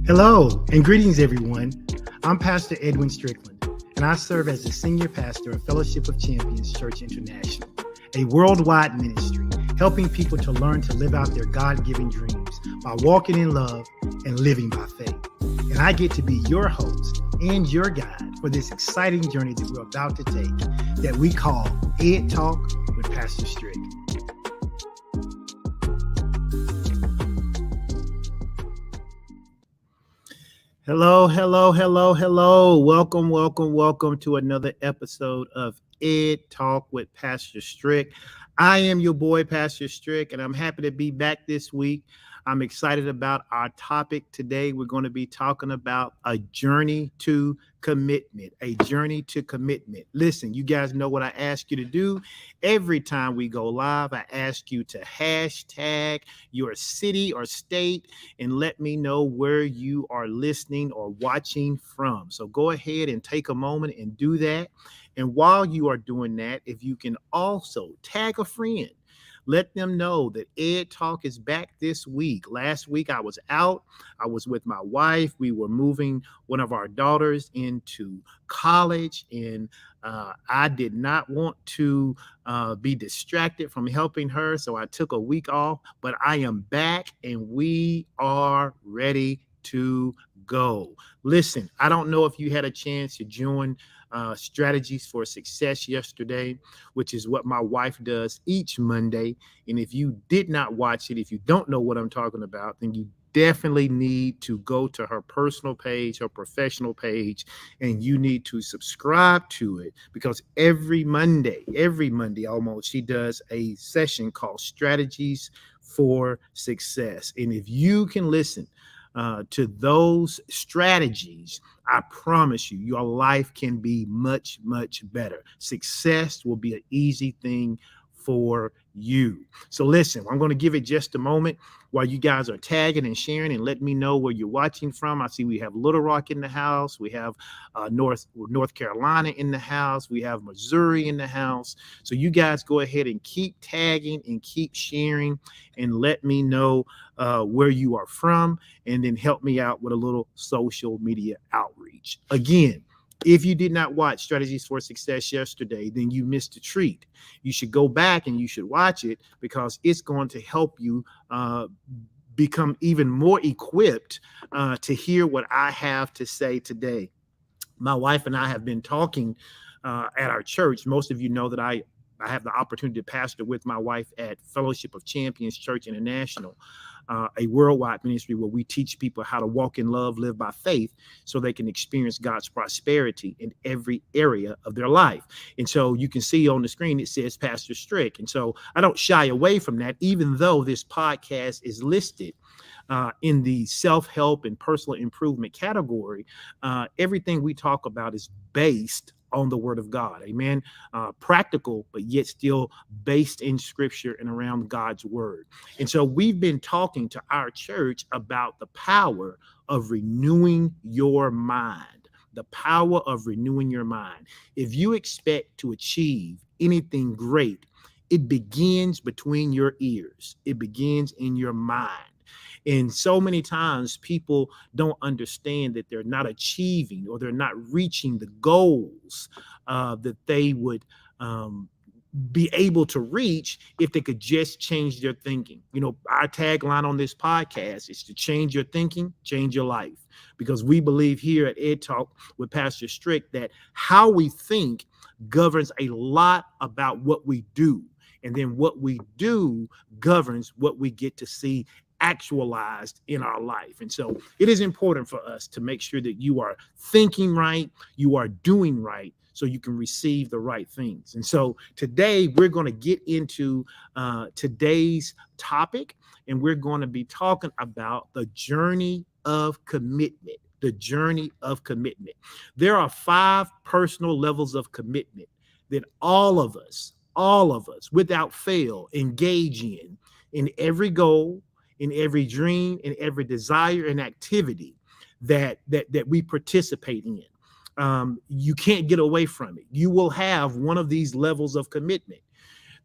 Hello and greetings, everyone. I'm Pastor Edwin Strickland, and I serve as the Senior Pastor of Fellowship of Champions Church International, a worldwide ministry helping people to learn to live out their God-given dreams by walking in love and living by faith. And I get to be your host and your guide for this exciting journey that we're about to take that we call Ed Talk with Pastor Strick. Hello. Welcome to another episode of Ed Talk with Pastor Strick. I am your boy, Pastor Strick, and I'm happy to be back this week. I'm excited about our topic today. We're going to be talking about a journey to commitment, Listen, you guys know what I ask you to do. Every time we go live, I ask you to hashtag your city or state and let me know where you are listening or watching from. So go ahead and take a moment and do that. And while you are doing that, if you can also tag a friend, let them know that Ed Talk is back this week. Last week I was out. I was with my wife. We were moving one of our daughters into college, and I did not want to be distracted from helping her, so I took a week off. But I am back, and we are ready to go. Listen, I don't know if you had a chance to join Strategies for Success yesterday, which is what my wife does each Monday. And if you did not watch it, if you don't know what I'm talking about, then you definitely need to go to her personal page, her professional page, and you need to subscribe to it, because every Monday almost, she does a session called Strategies for Success. And if you can listen to those strategies, I promise you, your life can be much, much better. Success will be an easy thing for you. So listen, I'm going to give it just a moment while you guys are tagging and sharing and let me know where you're watching from. I see we have Little Rock in the house. We have North Carolina in the house. We have Missouri in the house. So you guys go ahead and keep tagging and keep sharing and let me know where you are from, and then help me out with a little social media outreach. Again, if you did not watch Strategies for Success yesterday, then you missed a treat. You should go back and you should watch it, because it's going to help you become even more equipped to hear what I have to say today. My wife and I have been talking at our church. Most of you know that I have the opportunity to pastor with my wife at Fellowship of Champions Church International, a worldwide ministry where we teach people how to walk in love, live by faith, so they can experience God's prosperity in every area of their life. And so you can see on the screen, it says Pastor Strick. And so I don't shy away from that, even though this podcast is listed in the self-help and personal improvement category. Everything we talk about is based on the Word of God. Amen. Practical, but yet still based in Scripture and around God's Word. And so we've been talking to our church about the power of renewing your mind. The power of renewing your mind. If you expect to achieve anything great, it begins between your ears. It begins in your mind. And so many times people don't understand that they're not achieving or they're not reaching the goals that they would be able to reach if they could just change their thinking. You know, our tagline on this podcast is to change your thinking, change your life. Because we believe here at Ed Talk with Pastor Strick that how we think governs a lot about what we do. And then what we do governs what we get to see actualized in our life. And so it is important for us to make sure that you are thinking right, you are doing right, so you can receive the right things. And so today we're going to get into today's topic, and we're going to be talking about the journey of commitment. The journey of commitment. There are 5 personal levels of commitment that all of us, without fail, engage in every goal, in every dream, in every desire and activity that we participate in. You can't get away from it. You will have one of these levels of commitment.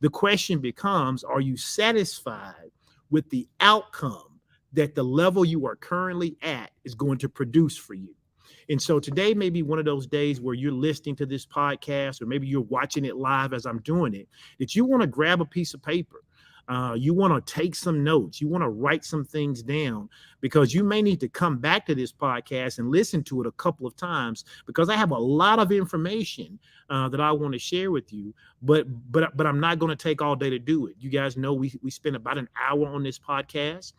The question becomes, are you satisfied with the outcome that the level you are currently at is going to produce for you. And so today may be one of those days where you're listening to this podcast, or maybe you're watching it live as I'm doing it, that you want to grab a piece of paper. You want to take some notes. You want to write some things down, because you may need to come back to this podcast and listen to it a couple of times, because I have a lot of information that I want to share with you. But I'm not going to take all day to do it. You guys know we spend about an hour on this podcast.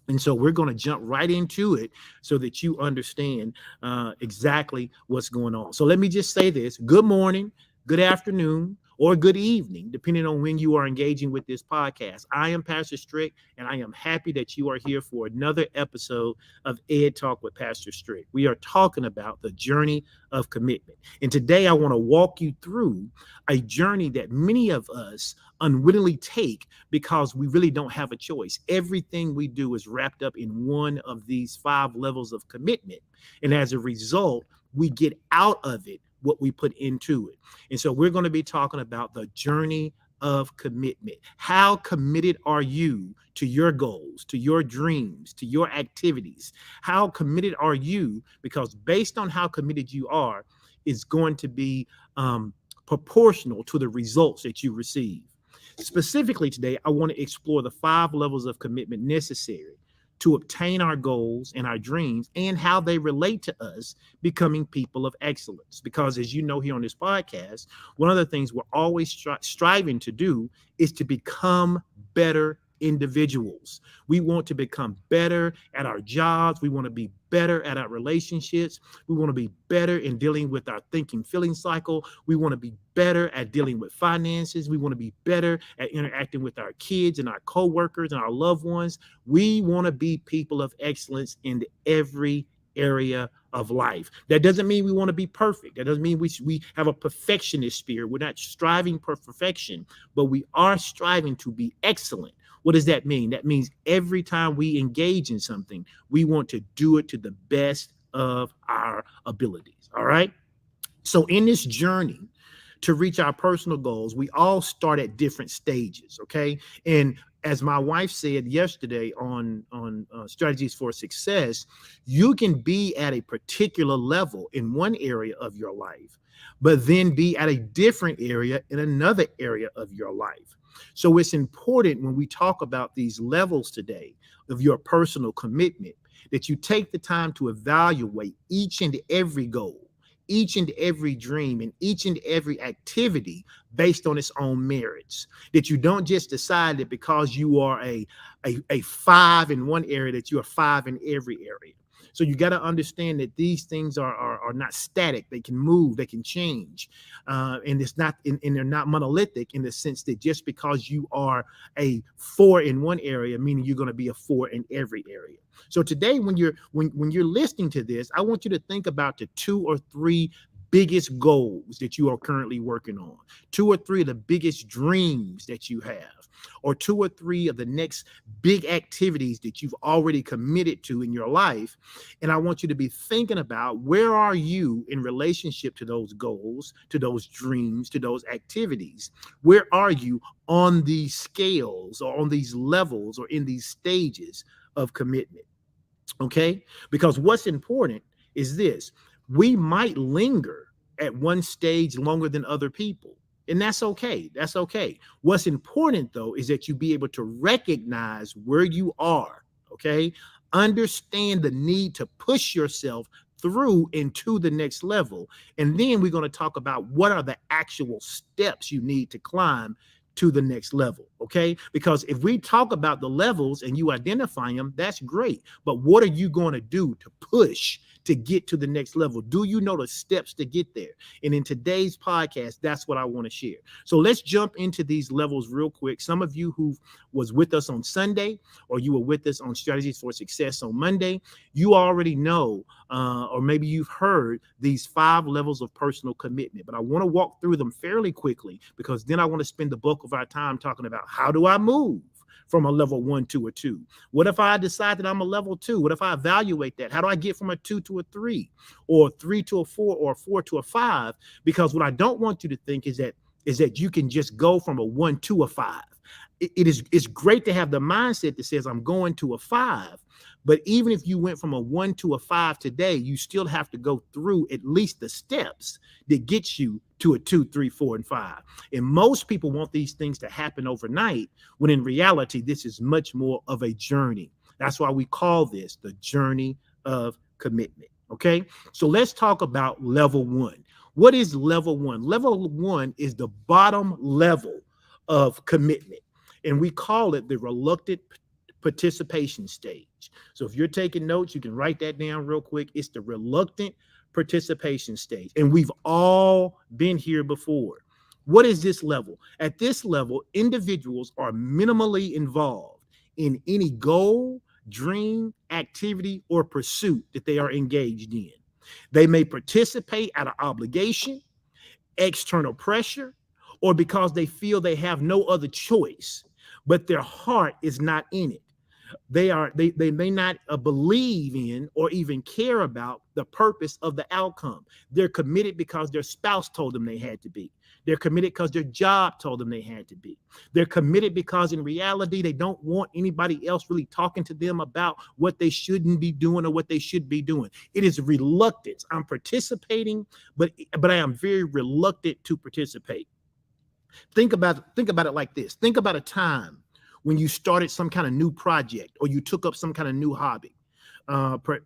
And so we're going to jump right into it so that you understand exactly what's going on. So let me just say this: good morning, good afternoon, or good evening, depending on when you are engaging with this podcast. I am Pastor Strick, and I am happy that you are here for another episode of Ed Talk with Pastor Strick. We are talking about the journey of commitment. And today I want to walk you through a journey that many of us unwittingly take because we really don't have a choice. Everything we do is wrapped up in one of these 5 levels of commitment. And as a result, we get out of it what we put into it. And so we're going to be talking about the journey of commitment. How committed are you to your goals, to your dreams, to your activities? How committed are you? Because based on how committed you are, is going to be proportional to the results that you receive. Specifically today, I want to explore the 5 levels of commitment necessary to obtain our goals and our dreams, and how they relate to us becoming people of excellence. Because as you know, here on this podcast, one of the things we're always striving to do is to become better individuals. We want to become better at our jobs. We want to be better at our relationships. We want to be better in dealing with our thinking, feeling cycle. We want to be better at dealing with finances. We want to be better at interacting with our kids and our coworkers and our loved ones. We want to be people of excellence in every area of life. That doesn't mean we want to be perfect. That doesn't mean we have a perfectionist spirit. We're not striving for perfection, but we are striving to be excellent. What does that mean? That means every time we engage in something, we want to do it to the best of our abilities. All right. So in this journey to reach our personal goals, we all start at different stages. Okay. And as my wife said yesterday on Strategies for Success, you can be at a particular level in one area of your life, but then be at a different area in another area of your life. So it's important when we talk about these levels today of your personal commitment that you take the time to evaluate each and every goal, each and every dream, and each and every activity based on its own merits. That you don't just decide that because you are a 5 in one area that you are 5 in every area. So you got to understand that these things are not static. They can move, they can change. And it's not, and they're not monolithic in the sense that just because you are a 4 in one area, meaning you're going to be a 4 in every area. So today, when you're listening to this, I want you to think about the 2 or 3 biggest goals that you are currently working on, 2 or 3 of the biggest dreams that you have, or 2 or 3 of the next big activities that you've already committed to in your life. And I want you to be thinking about, where are you in relationship to those goals, to those dreams, to those activities? Where are you on these scales, or on these levels, or in these stages of commitment? Okay? Because what's important is this: we might linger at one stage longer than other people. And that's okay. That's okay. What's important, though, is that you be able to recognize where you are. Okay. Understand the need to push yourself through into the next level. And then we're going to talk about what are the actual steps you need to climb to the next level. Okay. Because if we talk about the levels and you identify them, that's great. But what are you going to do to push to get to the next level? Do you know the steps to get there? And in today's podcast, that's what I want to share. So let's jump into these levels real quick. Some of you who was with us on Sunday, or you were with us on Strategies for Success on Monday, you already know, or maybe you've heard these 5 levels of personal commitment. But I want to walk through them fairly quickly, because then I want to spend the bulk of our time talking about, how do I move from a level 1 to a 2? What if I decide that I'm a level 2? What if I evaluate that? How do I get from a 2 to a 3, or 3 to a 4, or a 4 to a 5? Because what I don't want you to think is that you can just go from a 1 to a 5. it's great to have the mindset that says I'm going to a 5. But even if you went from a 1 to a 5 today, you still have to go through at least the steps that get you to a 2, 3, 4, and 5. And most people want these things to happen overnight, when in reality, this is much more of a journey. That's why we call this the journey of commitment. Okay, so let's talk about level 1. What is level 1? Level 1 is the bottom level of commitment, and we call it the reluctant participation stage. So if you're taking notes, you can write that down real quick. It's the reluctant participation stage, and we've all been here before. What is this level? At this level, individuals are minimally involved in any goal, dream, activity, or pursuit that they are engaged in. They may participate out of obligation, external pressure, or because they feel they have no other choice, but their heart is not in it. They may not believe in or even care about the purpose of the outcome. They're committed because their spouse told them they had to be. They're committed because their job told them they had to be. They're committed because in reality, they don't want anybody else really talking to them about what they shouldn't be doing or what they should be doing. It is reluctance. I'm participating, but I am very reluctant to participate. Think about it like this. Think about a time when you started some kind of new project or you took up some kind of new hobby.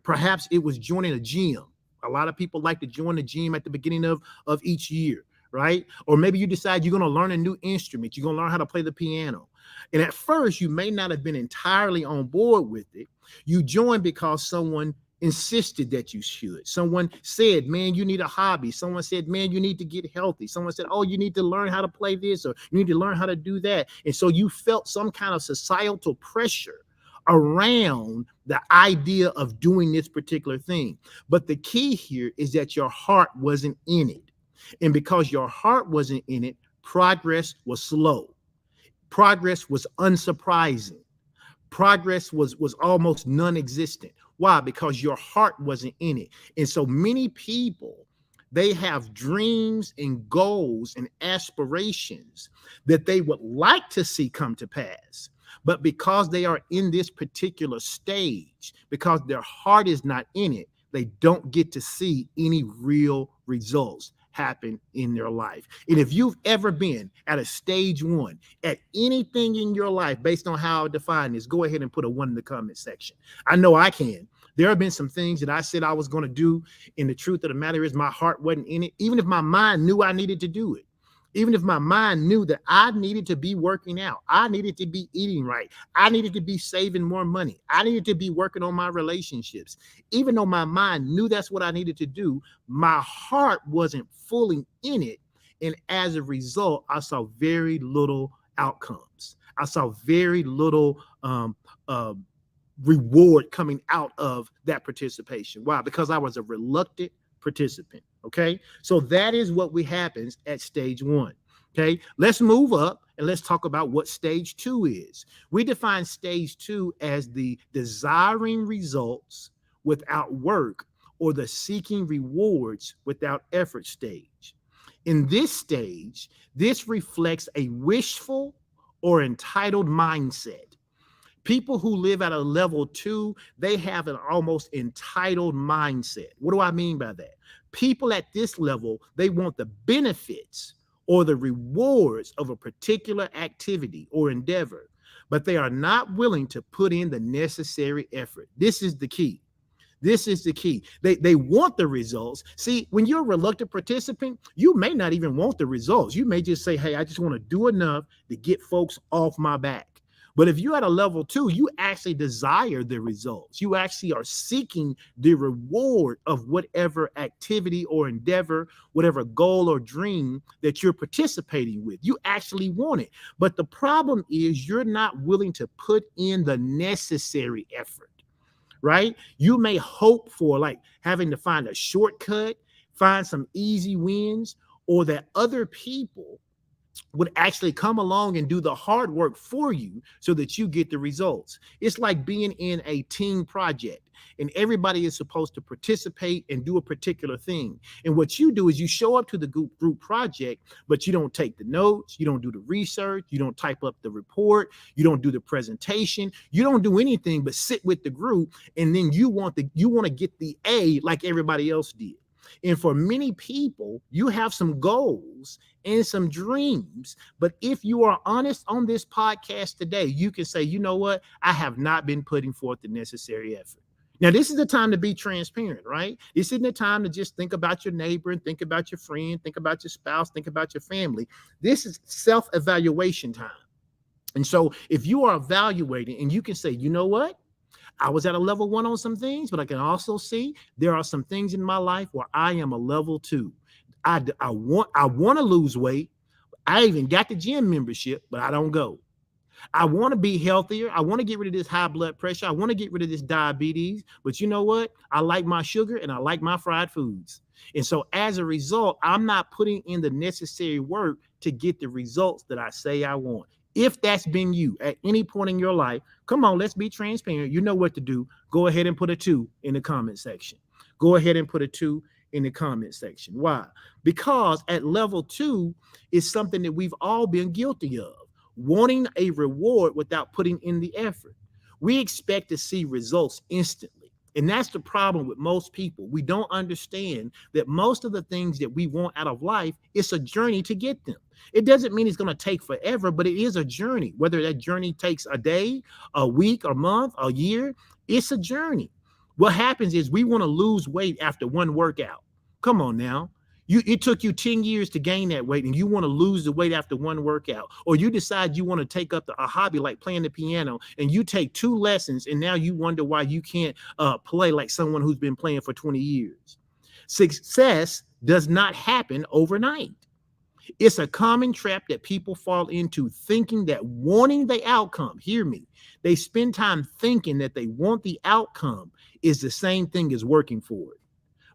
Perhaps it was joining a gym. A lot of people like to join the gym at the beginning of each year, right? Or maybe you decide you're going to learn a new instrument. You're going to learn how to play the piano. And at first, you may not have been entirely on board with it. You joined because someone insisted that you should. Someone said, man, you need a hobby. Someone said, man, you need to get healthy. Someone said, oh, you need to learn how to play this, or you need to learn how to do that. And so you felt some kind of societal pressure around the idea of doing this particular thing. But the key here is that your heart wasn't in it. And because your heart wasn't in it, progress was slow. Progress was unsurprising. Progress was almost non-existent. Why? Because your heart wasn't in it. And so many people, they have dreams and goals and aspirations that they would like to see come to pass. But because they are in this particular stage, because their heart is not in it, they don't get to see any real results happen in their life. And if you've ever been at a stage 1 at anything in your life, based on how I define this, go ahead and put a 1 in the comment section. I know I can. There have been some things that I said I was going to do, and the truth of the matter is my heart wasn't in it, even if my mind knew I needed to do it. Even if my mind knew that I needed to be working out, I needed to be eating right, I needed to be saving more money, I needed to be working on my relationships. Even though my mind knew that's what I needed to do, my heart wasn't fully in it. And as a result, I saw very little outcomes. I saw very little reward coming out of that participation. Why? Because I was a reluctant participant. Okay, so that is what happens at stage 1. Okay, let's move up and let's talk about what stage 2 is. We define stage 2 as the desiring results without work, or the seeking rewards without effort stage. In this stage, this reflects a wishful or entitled mindset. People who live at a level 2, they have an almost entitled mindset. What do I mean by that? People at this level, they want the benefits or the rewards of a particular activity or endeavor, but they are not willing to put in the necessary effort. This is the key. This is the key. They want the results. See, when you're a reluctant participant, you may not even want the results. You may just say, hey, I just want to do enough to get folks off my back. But if you're at a level 2, you actually desire the results. You actually are seeking the reward of whatever activity or endeavor, whatever goal or dream that you're participating with. You actually want it. But the problem is you're not willing to put in the necessary effort, right? You may hope for like having to find a shortcut, find some easy wins, or that other people would actually come along and do the hard work for you so that you get the results. It's like being in a team project. and everybody is supposed to participate and do a particular thing. And what you do is you show up to the group project, but you don't take the notes, you don't do the research, you don't type up the report, you don't do the presentation, you don't do anything but sit with the group, and then you want to get the A like everybody else did. And for many people, you have some goals and some dreams. But if you are honest on this podcast today, you can say, you know what? I have not been putting forth the necessary effort. Now, this is the time to be transparent, right? This isn't the time to just think about your neighbor and think about your friend, think about your spouse, think about your family. This is self-evaluation time. And so if you are evaluating and you can say, you know what? I was at a level 1 on some things, but I can also see there are some things in my life where I am a level 2. I want to lose weight. I even got the gym membership, but I don't go. I want to be healthier. I want to get rid of this high blood pressure. I want to get rid of this diabetes. But you know what? I like my sugar and I like my fried foods. And so as a result, I'm not putting in the necessary work to get the results that I say I want. If that's been you at any point in your life, come on, let's be transparent. You know what to do. Go ahead and put a 2 in the comment section. Go ahead and put a 2 in the comment section. Why? Because at level 2 is something that we've all been guilty of, wanting a reward without putting in the effort. We expect to see results instantly. And that's the problem with most people. We don't understand that most of the things that we want out of life, it's a journey to get them. It doesn't mean it's going to take forever, but it is a journey. Whether that journey takes a day, a week, a month, a year, it's a journey. What happens is we want to lose weight after one workout. Come on now. It took you 10 years to gain that weight and you want to lose the weight after one workout, or you decide you want to take up a hobby like playing the piano and you take 2 lessons and now you wonder why you can't play like someone who's been playing for 20 years. Success does not happen overnight. It's a common trap that people fall into, thinking that wanting the outcome, hear me, they spend time thinking that they want the outcome is the same thing as working for it.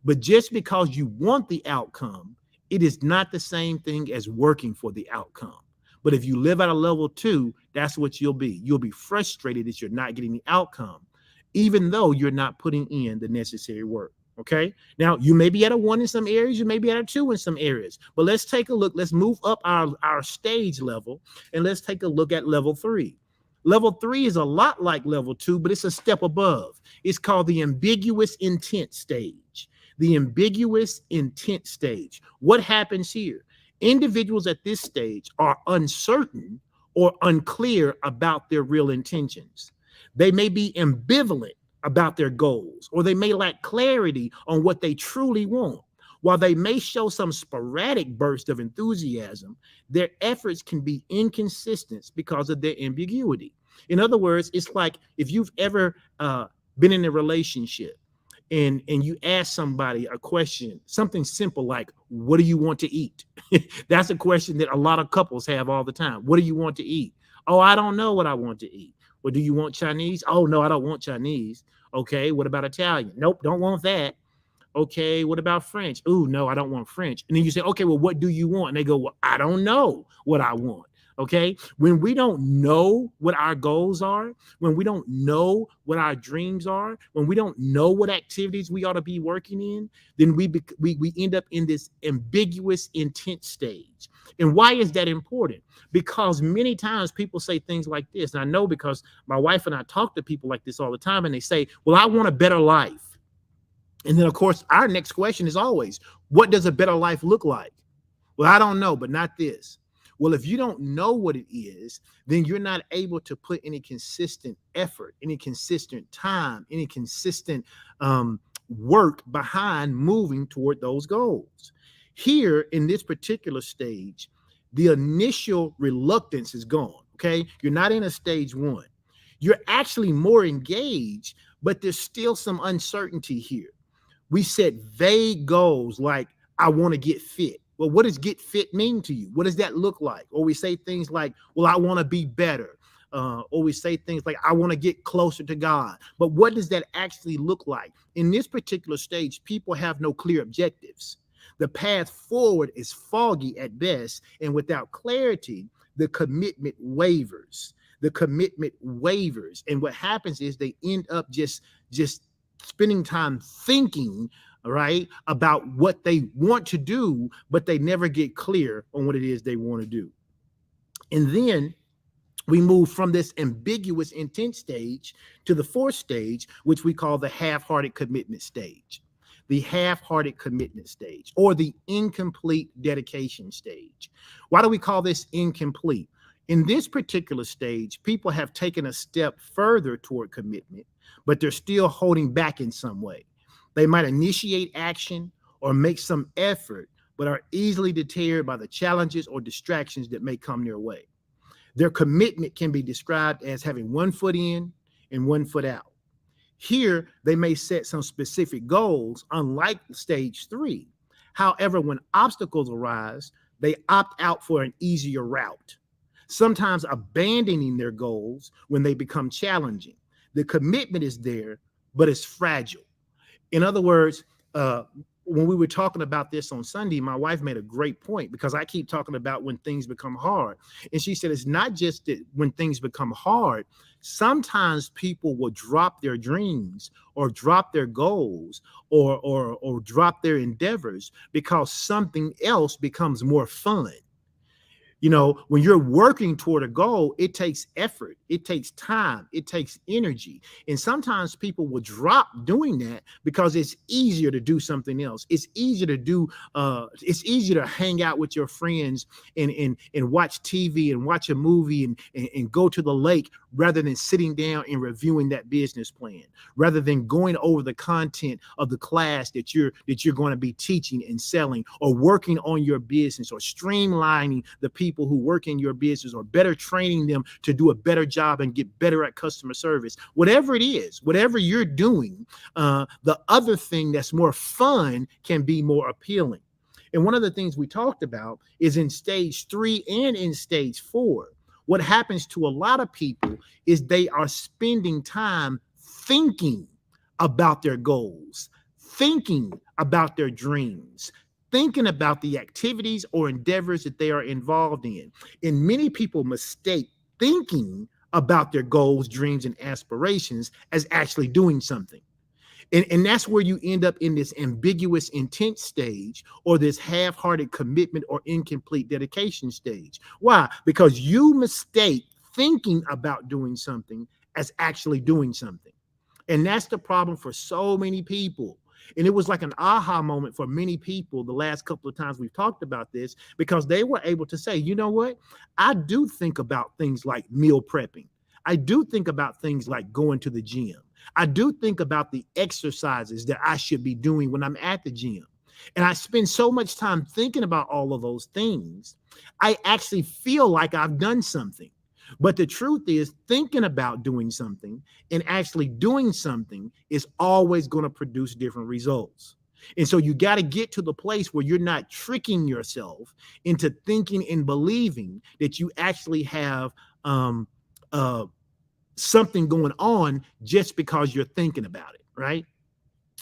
But just because you want the outcome, it is not the same thing as working for the outcome. But if you live at a level 2, that's what you'll be. You'll be frustrated that you're not getting the outcome, even though you're not putting in the necessary work. Okay. Now, you may be at a 1 in some areas, you may be at a 2 in some areas, but let's take a look. Let's move up our stage level and let's take a look at level 3. Level 3 is a lot like level 2, but it's a step above. It's called the ambiguous intent stage. The ambiguous intent stage. What happens here? Individuals at this stage are uncertain or unclear about their real intentions. They may be ambivalent about their goals, or they may lack clarity on what they truly want. While they may show some sporadic burst of enthusiasm, their efforts can be inconsistent because of their ambiguity. In other words, it's like if you've ever been in a relationship and you ask somebody a question, something simple like, what do you want to eat? That's a question that a lot of couples have all the time. What do you want to eat? Oh, I don't know what I want to eat. Well, do you want Chinese? Oh, no, I don't want Chinese. Okay, what about Italian? Nope, don't want that. Okay, what about French? Oh, no, I don't want French. And then you say, okay, well, what do you want? And they go, well, I don't know what I want. Okay, when we don't know what our goals are, when we don't know what our dreams are, when we don't know what activities we ought to be working in, then we end up in this ambiguous intent stage. And why is that important? Because many times people say things like this. And I know because my wife and I talk to people like this all the time, and they say, well, I want a better life. And then, of course, our next question is always, what does a better life look like? Well, I don't know, but not this. Well, if you don't know what it is, then you're not able to put any consistent effort, any consistent time, any consistent work behind moving toward those goals. Here in this particular stage, the initial reluctance is gone. Okay, you're not in a stage 1. You're actually more engaged, but there's still some uncertainty here. We set vague goals like, I want to get fit. Well, what does get fit mean to you? What does that look like? Or we say things like, well, I want to be better. Or we say things like, I want to get closer to God. But what does that actually look like? In this particular stage, people have no clear objectives. The path forward is foggy at best. And without clarity, the commitment wavers. The commitment wavers. And what happens is they end up just spending time thinking, right, about what they want to do, but they never get clear on what it is they want to do. And then we move from this ambiguous intent stage to the fourth stage, which we call the half-hearted commitment stage. The half-hearted commitment stage, or the incomplete dedication stage. Why do we call this incomplete? In this particular stage, people have taken a step further toward commitment, but they're still holding back in some way. They might initiate action or make some effort, but are easily deterred by the challenges or distractions that may come their way. Their commitment can be described as having one foot in and one foot out. Here, they may set some specific goals, unlike stage three. However, when obstacles arise, they opt out for an easier route, sometimes abandoning their goals when they become challenging. The commitment is there, but it's fragile. In other words, when we were talking about this on Sunday, my wife made a great point, because I keep talking about when things become hard. And she said, it's not just that when things become hard, sometimes people will drop their dreams or drop their goals or drop their endeavors because something else becomes more fun. You know, when you're working toward a goal, it takes effort, it takes time, it takes energy. And sometimes people will drop doing that because it's easier to do something else. It's easier to do, it's easier to hang out with your friends and watch TV and watch a movie and go to the lake, rather than sitting down and reviewing that business plan, rather than going over the content of the class that you're going to be teaching and selling, or working on your business, or streamlining the people who work in your business, or better training them to do a better job and get better at customer service. Whatever it is, whatever you're doing, the other thing that's more fun can be more appealing. And one of the things we talked about is in stage three and in stage four, what happens to a lot of people is they are spending time thinking about their goals, thinking about their dreams, thinking about the activities or endeavors that they are involved in. And many people mistake thinking about their goals, dreams, and aspirations as actually doing something. And that's where you end up in this ambiguous intent stage, or this half-hearted commitment or incomplete dedication stage. Why? Because you mistake thinking about doing something as actually doing something. And that's the problem for so many people. And it was like an aha moment for many people the last couple of times we've talked about this, because they were able to say, you know what? I do think about things like meal prepping. I do think about things like going to the gym. I do think about the exercises that I should be doing when I'm at the gym. And I spend so much time thinking about all of those things, I actually feel like I've done something. But the truth is, thinking about doing something and actually doing something is always going to produce different results. And so you got to get to the place where you're not tricking yourself into thinking and believing that you actually have something going on just because you're thinking about it, right?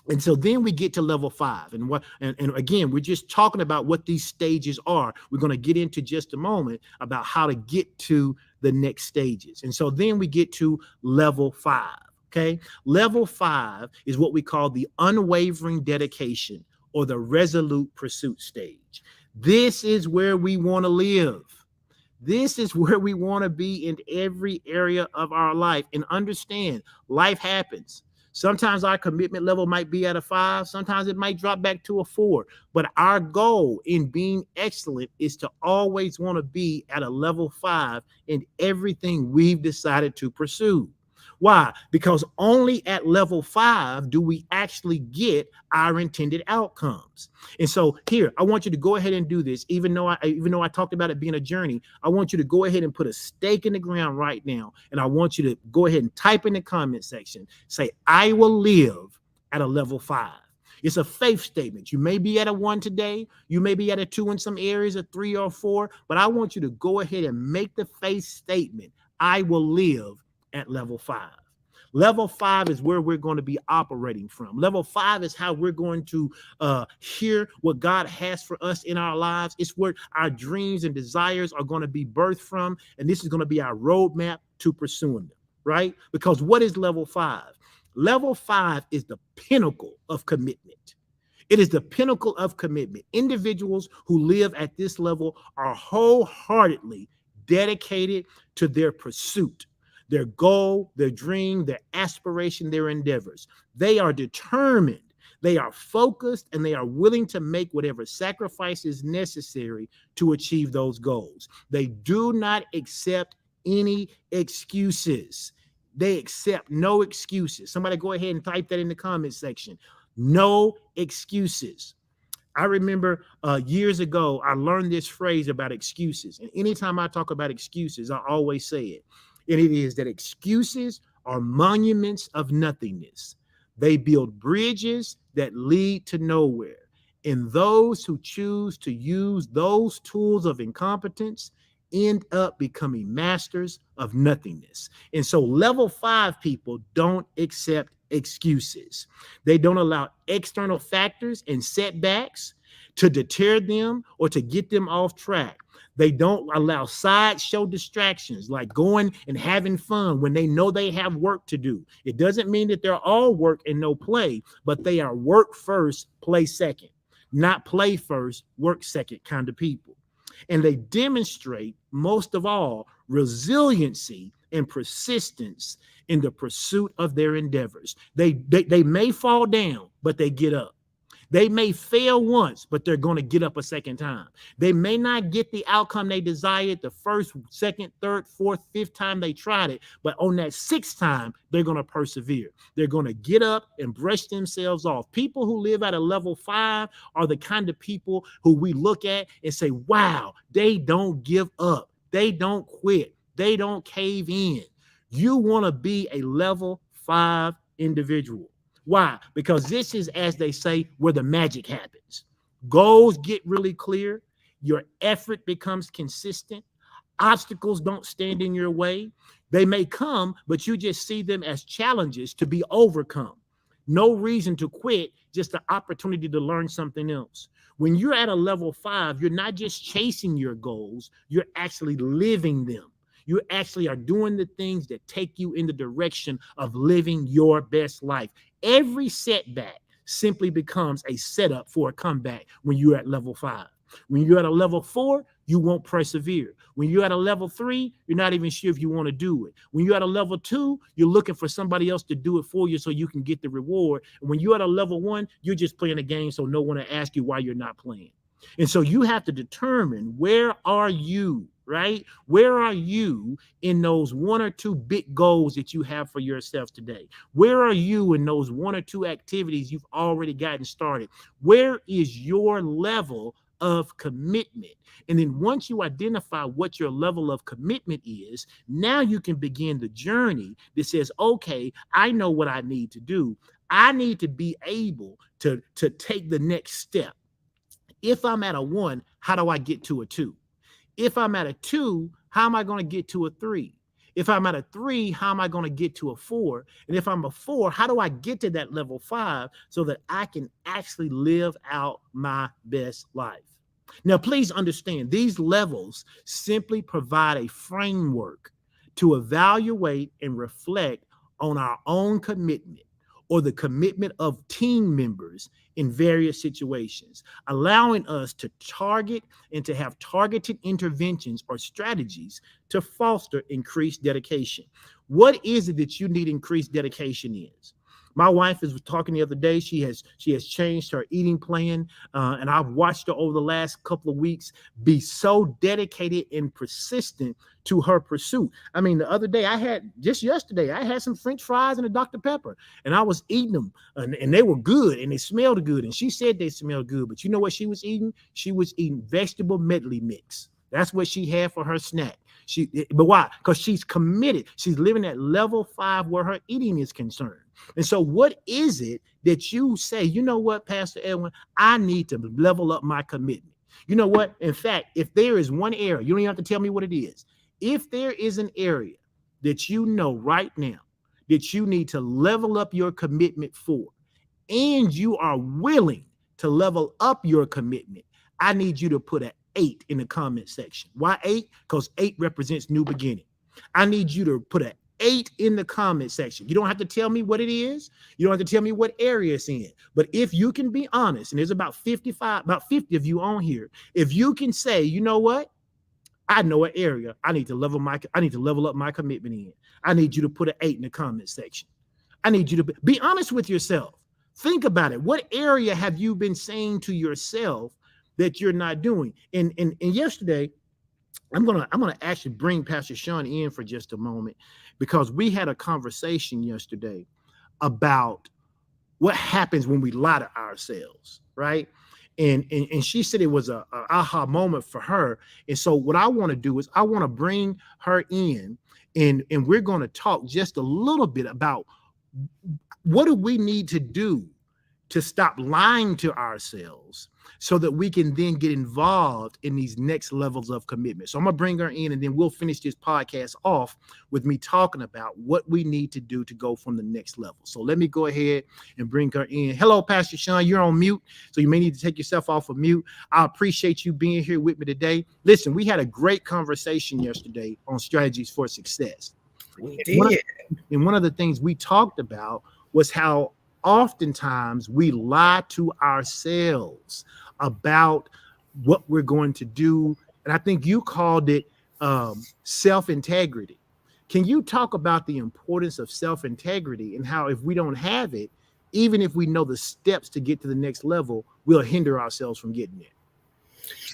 And so then we get to level five. And again, we're just talking about what these stages are. We're going to get into just a moment about how to get to the next stages. And so then we get to level five. Okay. Level five is what we call the unwavering dedication, or the resolute pursuit stage. This is where we want to live. This is where we want to be in every area of our life. And understand, life happens. Sometimes our commitment level might be at a 5. Sometimes it might drop back to a 4. But our goal in being excellent is to always want to be at a level 5 in everything we've decided to pursue. Why? Because only at level 5 do we actually get our intended outcomes. And so here, I want you to go ahead and do this. Even though I talked about it being a journey, I want you to go ahead and put a stake in the ground right now. And I want you to go ahead and type in the comment section, say, I will live at a level 5. It's a faith statement. You may be at a 1 today. You may be at a 2 in some areas, a 3 or 4. But I want you to go ahead and make the faith statement. I will live at level 5. Level 5 is where we're going to be operating from. Level 5 is how we're going to hear what God has for us in our lives. It's where our dreams and desires are going to be birthed from. And this is going to be our roadmap to pursuing them, right? Because what is level 5? Level 5 is the pinnacle of commitment. It is the pinnacle of commitment. Individuals who live at this level are wholeheartedly dedicated to their pursuit, their goal, their dream, their aspiration, their endeavors. They are determined, they are focused, and they are willing to make whatever sacrifices necessary to achieve those goals. They do not accept any excuses. They accept no excuses. Somebody go ahead and type that in the comment section. No excuses. I remember years ago, I learned this phrase about excuses. And anytime I talk about excuses, I always say it. And it is that excuses are monuments of nothingness. They build bridges that lead to nowhere. And those who choose to use those tools of incompetence end up becoming masters of nothingness. And so level 5 people don't accept excuses. They don't allow external factors and setbacks to deter them or to get them off track. They don't allow sideshow distractions like going and having fun when they know they have work to do. It doesn't mean that they're all work and no play, but they are work first, play second, not play first, work second kind of people. And they demonstrate, most of all, resiliency and persistence in the pursuit of their endeavors. They may fall down, but they get up. They may fail once, but they're going to get up a second time. They may not get the outcome they desired the first, second, third, fourth, fifth time they tried it, but on that sixth time, they're going to persevere. They're going to get up and brush themselves off. People who live at a level 5 are the kind of people who we look at and say, wow, they don't give up. They don't quit. They don't cave in. You want to be a level 5 individual. Why? Because this is, as they say, where the magic happens. Goals get really clear. Your effort becomes consistent. Obstacles don't stand in your way. They may come, but you just see them as challenges to be overcome. No reason to quit, just an opportunity to learn something else. When you're at a level 5, you're not just chasing your goals, you're actually living them. You actually are doing the things that take you in the direction of living your best life. Every setback simply becomes a setup for a comeback when you're at level 5. When you're at a level 4, you won't persevere. When you're at a level 3, you're not even sure if you want to do it. When you're at a level 2, you're looking for somebody else to do it for you so you can get the reward. And when you're at a level 1, you're just playing a game so no one will ask you why you're not playing. And so you have to determine, where are you, right? Where are you in those 1 or 2 big goals that you have for yourself today? Where are you in those 1 or 2 activities you've already gotten started? Where is your level of commitment? And then once you identify what your level of commitment is, now you can begin the journey that says, okay, I know what I need to do. I need to be able to take the next step. If I'm at a 1, how do I get to a 2? If I'm at a 2, how am I going to get to a 3? If I'm at a 3, how am I going to get to a 4? And if I'm a 4, how do I get to that level 5 so that I can actually live out my best life? Now, please understand, these levels simply provide a framework to evaluate and reflect on our own commitment or the commitment of team members in various situations, allowing us to target and to have targeted interventions or strategies to foster increased dedication. What is it that you need increased dedication is? My wife was talking the other day. She has changed her eating plan, and I've watched her over the last couple of weeks be so dedicated and persistent to her pursuit. I mean, the other day yesterday, I had some French fries and a Dr. Pepper, and I was eating them, and they were good, and they smelled good, and she said they smelled good. But you know what she was eating? She was eating vegetable medley mix. That's what she had for her snack. But why? Because she's committed. She's living at level 5 where her eating is concerned. And so what is it that you say, you know what, Pastor Edwin, I need to level up my commitment? You know what? In fact, if there is one area, you don't even have to tell me what it is. If there is an area that you know right now that you need to level up your commitment for, and you are willing to level up your commitment, I need you to put an 8 in the comment section. Why 8? Because 8 represents new beginning. I need you to put an 8 in the comment section. You don't have to tell me what it is. You don't have to tell me what area it's in. But if you can be honest, and there's about 50 of you on here, if you can say, you know what? I know an area I need to level up my commitment in. I need you to put an 8 in the comment section. I need you to be honest with yourself. Think about it. What area have you been saying to yourself that you're not doing? And yesterday, I'm gonna actually bring Pastor Sean in for just a moment, because we had a conversation yesterday about what happens when we lie to ourselves, right? And she said it was a aha moment for her. And so what I want to do is I want to bring her in, and we're going to talk just a little bit about what do we need to do to stop lying to ourselves so that we can then get involved in these next levels of commitment. So I'm going to bring her in, and then we'll finish this podcast off with me talking about what we need to do to go from the next level. So let me go ahead and bring her in. Hello, Pastor Sean. You're on mute, so you may need to take yourself off of mute. I appreciate you being here with me today. Listen, we had a great conversation yesterday on strategies for success. We did. And one of the things we talked about was how oftentimes we lie to ourselves about what we're going to do. And I think you called it self-integrity. Can you talk about the importance of self-integrity and how if we don't have it, even if we know the steps to get to the next level, we'll hinder ourselves from getting there?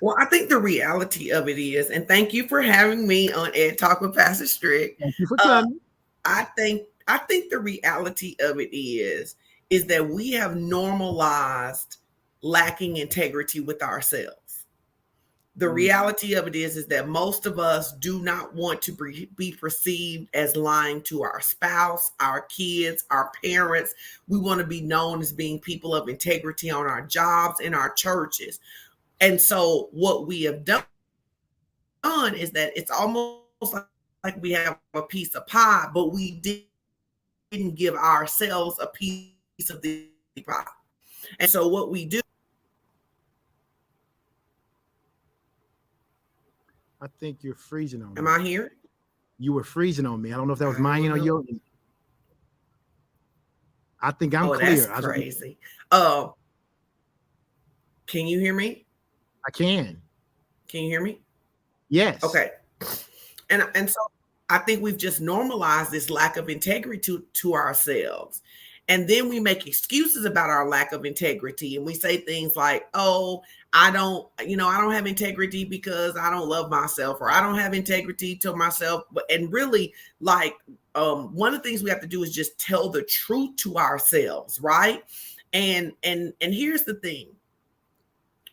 Well, I think the reality of it is, and thank you for having me on Ed Talk with Pastor Strick. Thank you for coming. I think the reality of it is that we have normalized lacking integrity with ourselves. The reality of it is that most of us do not want to be perceived as lying to our spouse, our kids, our parents. We want to be known as being people of integrity on our jobs, in our churches. And so what we have done is that it's almost like we have a piece of pie, but we didn't give ourselves a piece of the pie. And so what we do. I think you're freezing on me. Am I here? You were freezing on me. I don't know if that was mine or your. I think I'm clear. That's crazy. Can you hear me? I can. Can you hear me? Yes. Okay. And so I think we've just normalized this lack of integrity to ourselves. And then we make excuses about our lack of integrity. And we say things like, oh, I don't have integrity because I don't love myself, or I don't have integrity to myself. And really, one of the things we have to do is just tell the truth to ourselves, right? And here's the thing.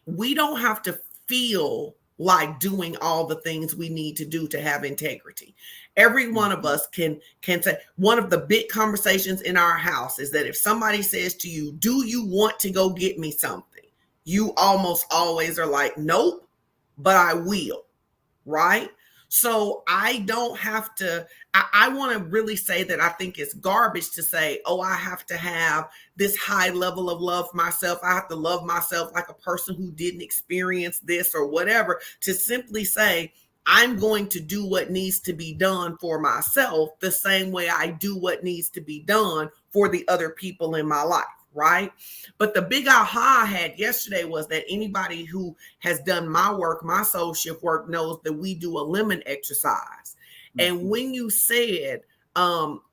We don't have to feel like doing all the things we need to do to have integrity. Every one of us can say, one of the big conversations in our house is that if somebody says to you, do you want to go get me something? You almost always are like, nope, but I will, right? So I don't have to, I want to really say that I think it's garbage to say, oh, I have to have this high level of love for myself. I have to love myself like a person who didn't experience this or whatever, to simply say, I'm going to do what needs to be done for myself the same way I do what needs to be done for the other people in my life. Right. But the big aha I had yesterday was that anybody who has done my work, my soul shift work, knows that we do a lemon exercise. Mm-hmm. And when you said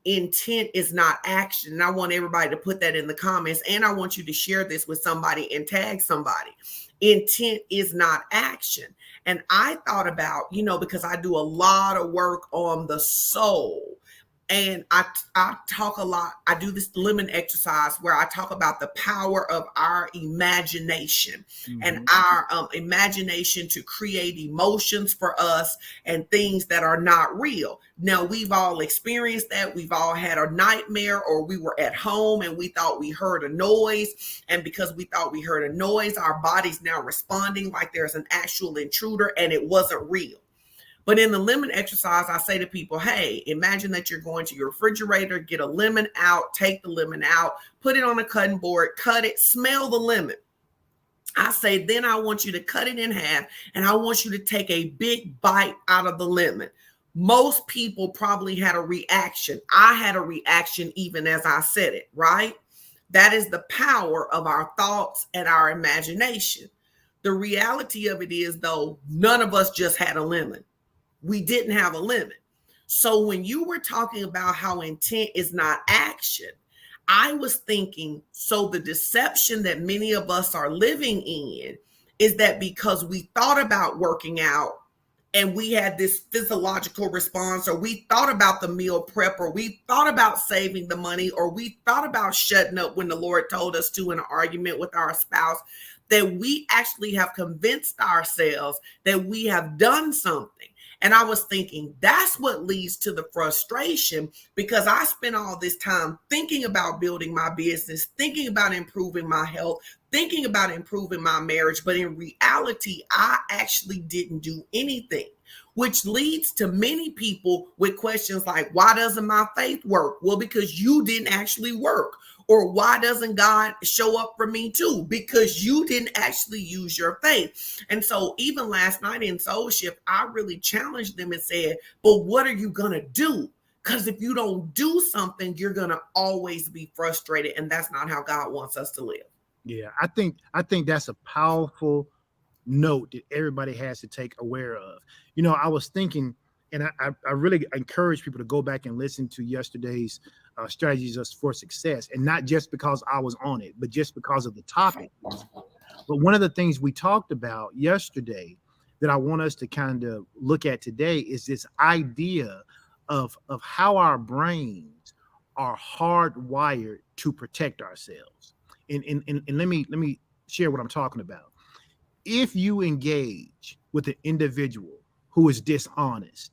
intent is not action, and I want everybody to put that in the comments, and I want you to share this with somebody and tag somebody. Intent is not action. And I thought about, because I do a lot of work on the soul. And I talk a lot. I do this lemon exercise where I talk about the power of our imagination, mm-hmm. and our imagination to create emotions for us and things that are not real. Now, we've all experienced that. We've all had a nightmare, or we were at home and we thought we heard a noise. And because we thought we heard a noise, our body's now responding like there's an actual intruder and it wasn't real. But in the lemon exercise, I say to people, hey, imagine that you're going to your refrigerator, get a lemon out, take the lemon out, put it on a cutting board, cut it, smell the lemon. I say, then I want you to cut it in half, and I want you to take a big bite out of the lemon. most people probably had a reaction. I had a reaction even as I said it, right? That is the power of our thoughts and our imagination. The reality of it is, though, none of us just had a lemon. We didn't have a lemon. So when you were talking about how intent is not action, I was thinking, so the deception that many of us are living in is that because we thought about working out and we had this physiological response, or we thought about the meal prep, or we thought about saving the money, or we thought about shutting up when the Lord told us to in an argument with our spouse, that we actually have convinced ourselves that we have done something. And I was thinking that's what leads to the frustration, because I spent all this time thinking about building my business, thinking about improving my health, thinking about improving my marriage. But in reality, I actually didn't do anything, which leads to many people with questions like, why doesn't my faith work? Well, because you didn't actually work. Or why doesn't God show up for me too? Because you didn't actually use your faith. And so even last night in Soul Shift, I really challenged them and said, but what are you going to do? Because if you don't do something, you're going to always be frustrated. And that's not how God wants us to live. Yeah, I think that's a powerful note that everybody has to take aware of. You know, I was thinking, and I really encourage people to go back and listen to yesterday's strategies for success, and not just because I was on it, but just because of the topic. But one of the things we talked about yesterday that I want us to kind of look at today is this idea of how our brains are hardwired to protect ourselves. And let me share what I'm talking about. If you engage with an individual who is dishonest,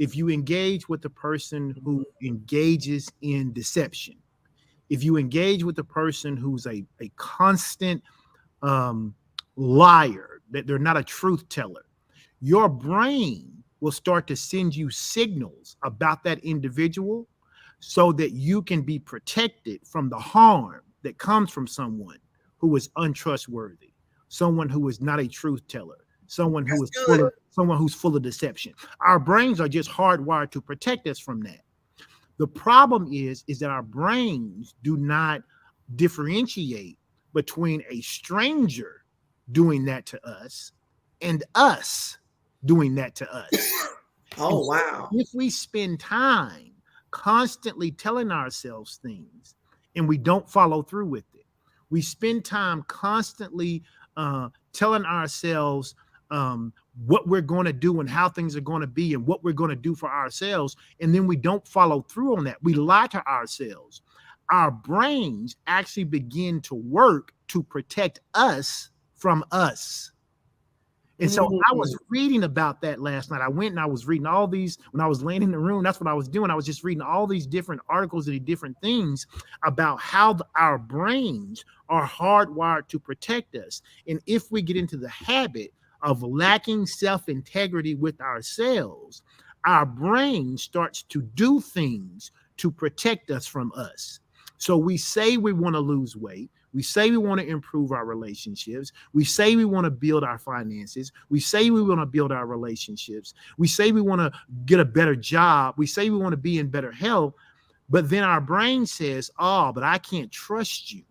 if you engage with the person who engages in deception, if you engage with the person who's a constant liar, that they're not a truth teller, your brain will start to send you signals about that individual so that you can be protected from the harm that comes from someone who is untrustworthy, someone who is not a truth teller, someone who is full of deception. Our brains are just hardwired to protect us from that. The problem is that our brains do not differentiate between a stranger doing that to us and us doing that to us. Oh, wow. If we spend time constantly telling ourselves things and we don't follow through with it, we spend time constantly telling ourselves what we're going to do and how things are going to be and what we're going to do for ourselves, and then we don't follow through on that. We lie to ourselves. Our brains actually begin to work to protect us from us. And so I was reading about that last night. I went and I was reading all these when I was laying in the room. That's what I was doing. I was just reading all these different articles and different things about how our brains are hardwired to protect us. And if we get into the habit of lacking self-integrity with ourselves, our brain starts to do things to protect us from us. So we say we want to lose weight. We say we want to improve our relationships. We say we want to build our finances. We say we want to build our relationships. We say we want to get a better job. We say we want to be in better health. But then our brain says, oh, but I can't trust you.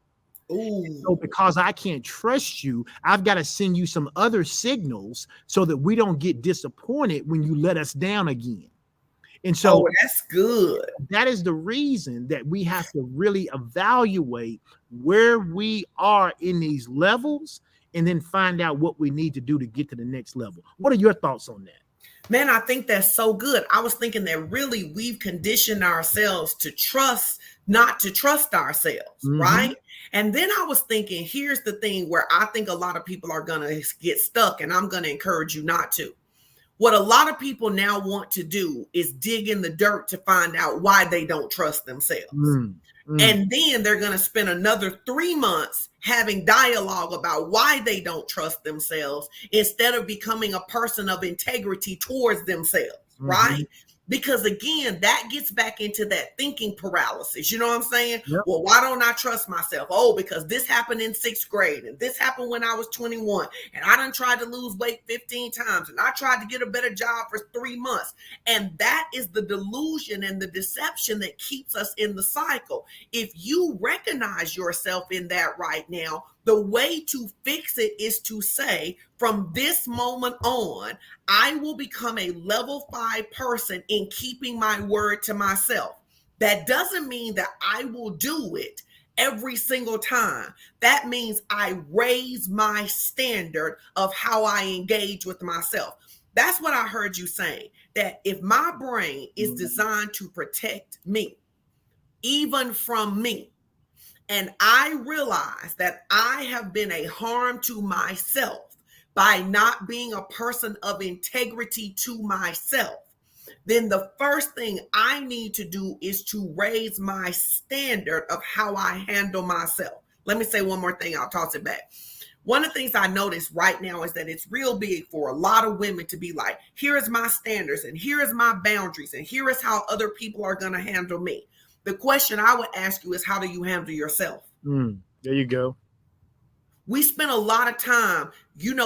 So because I can't trust you, I've got to send you some other signals so that we don't get disappointed when you let us down again. And so that's good. That is the reason that we have to really evaluate where we are in these levels and then find out what we need to do to get to the next level. What are your thoughts on that? Man, I think that's so good. I was thinking that really we've conditioned ourselves to trust, not to trust ourselves, right? And then I was thinking, here's the thing where I think a lot of people are going to get stuck, and I'm going to encourage you not to. What a lot of people now want to do is dig in the dirt to find out why they don't trust themselves. And then they're going to spend another 3 months having dialogue about why they don't trust themselves instead of becoming a person of integrity towards themselves, right? Because again, that gets back into that thinking paralysis. You know what I'm saying? Yep. Well, why don't I trust myself? Oh, because this happened in 6th grade and this happened when I was 21 and I done tried to lose weight 15 times and I tried to get a better job for 3 months. And that is the delusion and the deception that keeps us in the cycle. If you recognize yourself in that right now, the way to fix it is to say, from this moment on, I will become a level 5 person in keeping my word to myself. That doesn't mean that I will do it every single time. That means I raise my standard of how I engage with myself. That's what I heard you saying, that if my brain is designed to protect me, even from me, and I realize that I have been a harm to myself by not being a person of integrity to myself, then the first thing I need to do is to raise my standard of how I handle myself. Let me say one more thing, I'll toss it back. One of the things I notice right now is that it's real big for a lot of women to be like, here is my standards and here is my boundaries and here is how other people are going to handle me. The question I would ask you is, how do you handle yourself? There you go. We spend a lot of time,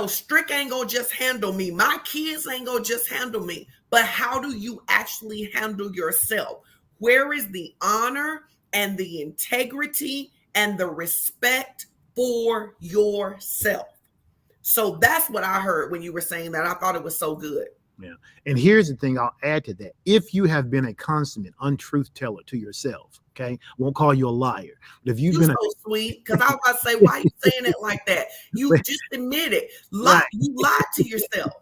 Strick ain't gonna just handle me. My kids ain't gonna just handle me. But how do you actually handle yourself? Where is the honor and the integrity and the respect for yourself? So that's what I heard when you were saying that. I thought it was so good. Yeah. And here's the thing I'll add to that. If you have been a consummate untruth teller to yourself, okay, I won't call you a liar. But if you're so sweet, because I was about to say, why are you saying it like that? You just admit it. Right. You lied to yourself.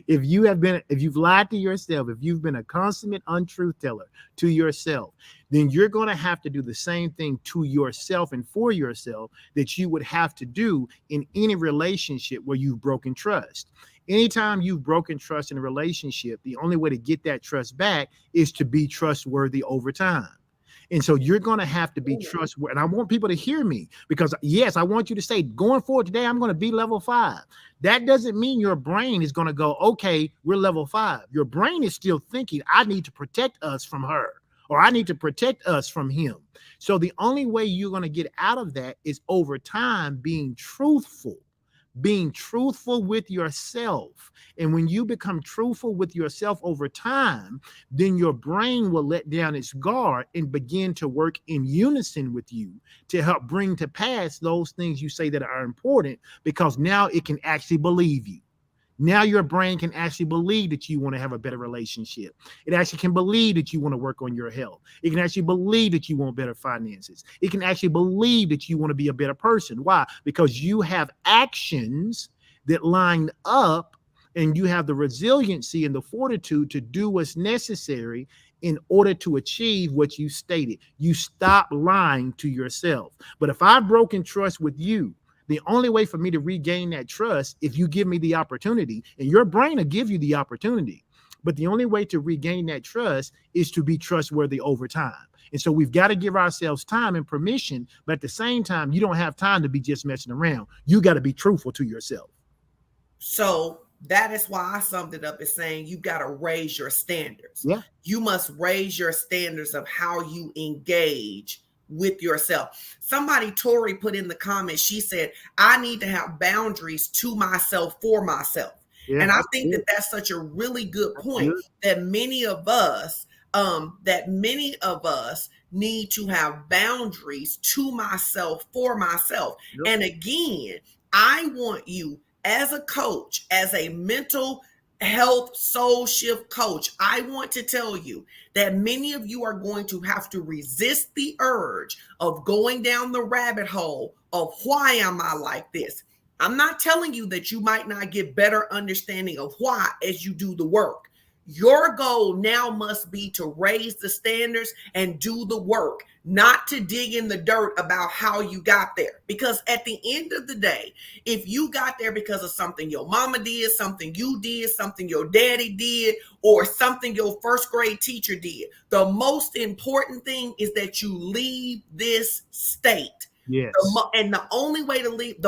If you've lied to yourself, if you've been a consummate untruth teller to yourself, then you're going to have to do the same thing to yourself and for yourself that you would have to do in any relationship where you've broken trust. Anytime you've broken trust in a relationship, the only way to get that trust back is to be trustworthy over time. And so you're going to have to be trustworthy. And I want people to hear me, because yes, I want you to say, going forward today, I'm going to be level 5. That doesn't mean your brain is going to go, okay, we're level 5. Your brain is still thinking, I need to protect us from her, or I need to protect us from him. So the only way you're going to get out of that is over time being truthful with yourself. And when you become truthful with yourself over time, then your brain will let down its guard and begin to work in unison with you to help bring to pass those things you say that are important, because now it can actually believe you. Now your brain can actually believe that you want to have a better relationship. It actually can believe that you want to work on your health. It can actually believe that you want better finances. It can actually believe that you want to be a better person. Why? Because you have actions that line up, and you have the resiliency and the fortitude to do what's necessary in order to achieve what you stated. You stop lying to yourself. But if I've broken trust with you, the only way for me to regain that trust, if you give me the opportunity, and your brain will give you the opportunity, but the only way to regain that trust is to be trustworthy over time. And so we've got to give ourselves time and permission, but at the same time, you don't have time to be just messing around. You got to be truthful to yourself. So that is why I summed it up as saying you got to raise your standards. Yeah. You must raise your standards of how you engage with yourself. Somebody, Tori, put in the comments, she said, I need to have boundaries to myself for myself. Yeah, and I think that that's such a really good point, that many of us need to have boundaries to myself for myself. Yep. And again, I want you as a coach, as a mental health soul shift coach, I want to tell you that many of you are going to have to resist the urge of going down the rabbit hole of why am I like this? I'm not telling you that you might not get better understanding of why as you do the work. Your goal now must be to raise the standards and do the work, not to dig in the dirt about how you got there. Because at the end of the day, if you got there because of something your mama did, something you did, something your daddy did, or something your first grade teacher did, the most important thing is that you leave this state. Yes. And the only way to leave,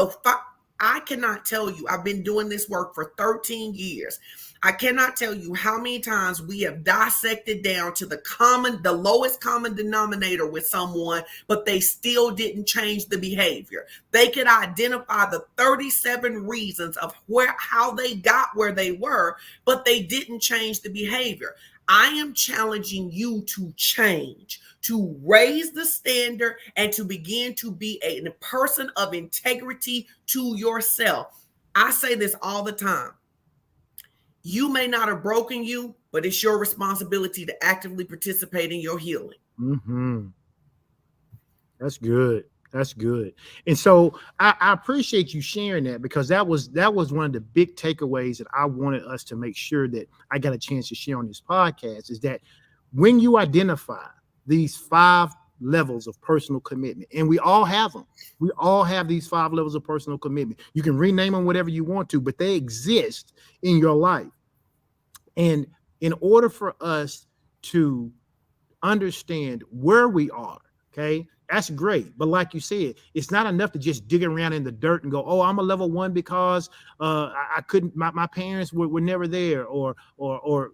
I cannot tell you, I've been doing this work for 13 years. I cannot tell you how many times we have dissected down to the lowest common denominator with someone, but they still didn't change the behavior. They could identify the 37 reasons of how they got where they were, but they didn't change the behavior. I am challenging you to change, to raise the standard, and to begin to be a person of integrity to yourself. I say this all the time. You may not have broken you, but it's your responsibility to actively participate in your healing. Mm-hmm. That's good. That's good. And so I appreciate you sharing that, because that was one of the big takeaways that I wanted us to make sure that I got a chance to share on this podcast, is that when you identify these 5 levels of personal commitment, and we all have them. We all have these 5 levels of personal commitment. You can rename them whatever you want to, but they exist in your life. And in order for us to understand where we are, okay, that's great. But like you said, it's not enough to just dig around in the dirt and go, oh, I'm a level 1 because I couldn't, my parents were never there, or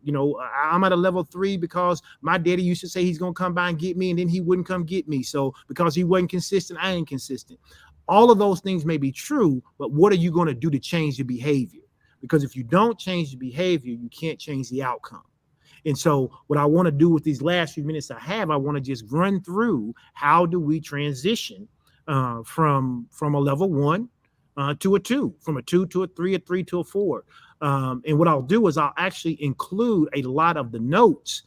you know, I'm at a level 3 because my daddy used to say he's gonna come by and get me, and then he wouldn't come get me. So because he wasn't consistent, I ain't consistent. All of those things may be true, but what are you going to do to change your behavior? Because if you don't change the behavior, you can't change the outcome. And so what I want to do with these last few minutes I have, I want to just run through how do we transition from a level 1 to a 2, from a 2 to a 3 to a 4. And what I'll do is I'll actually include a lot of the notes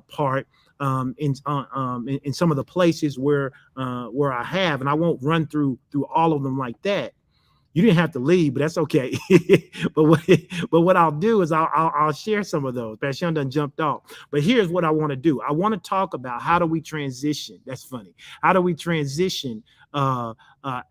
part in some of the places where I have, and I won't run through all of them like that. You didn't have to leave, but that's okay. but what I'll do is I'll share some of those. Pastor done jumped off. But here's what I want to do. I want to talk about how do we transition. That's funny. How do we transition out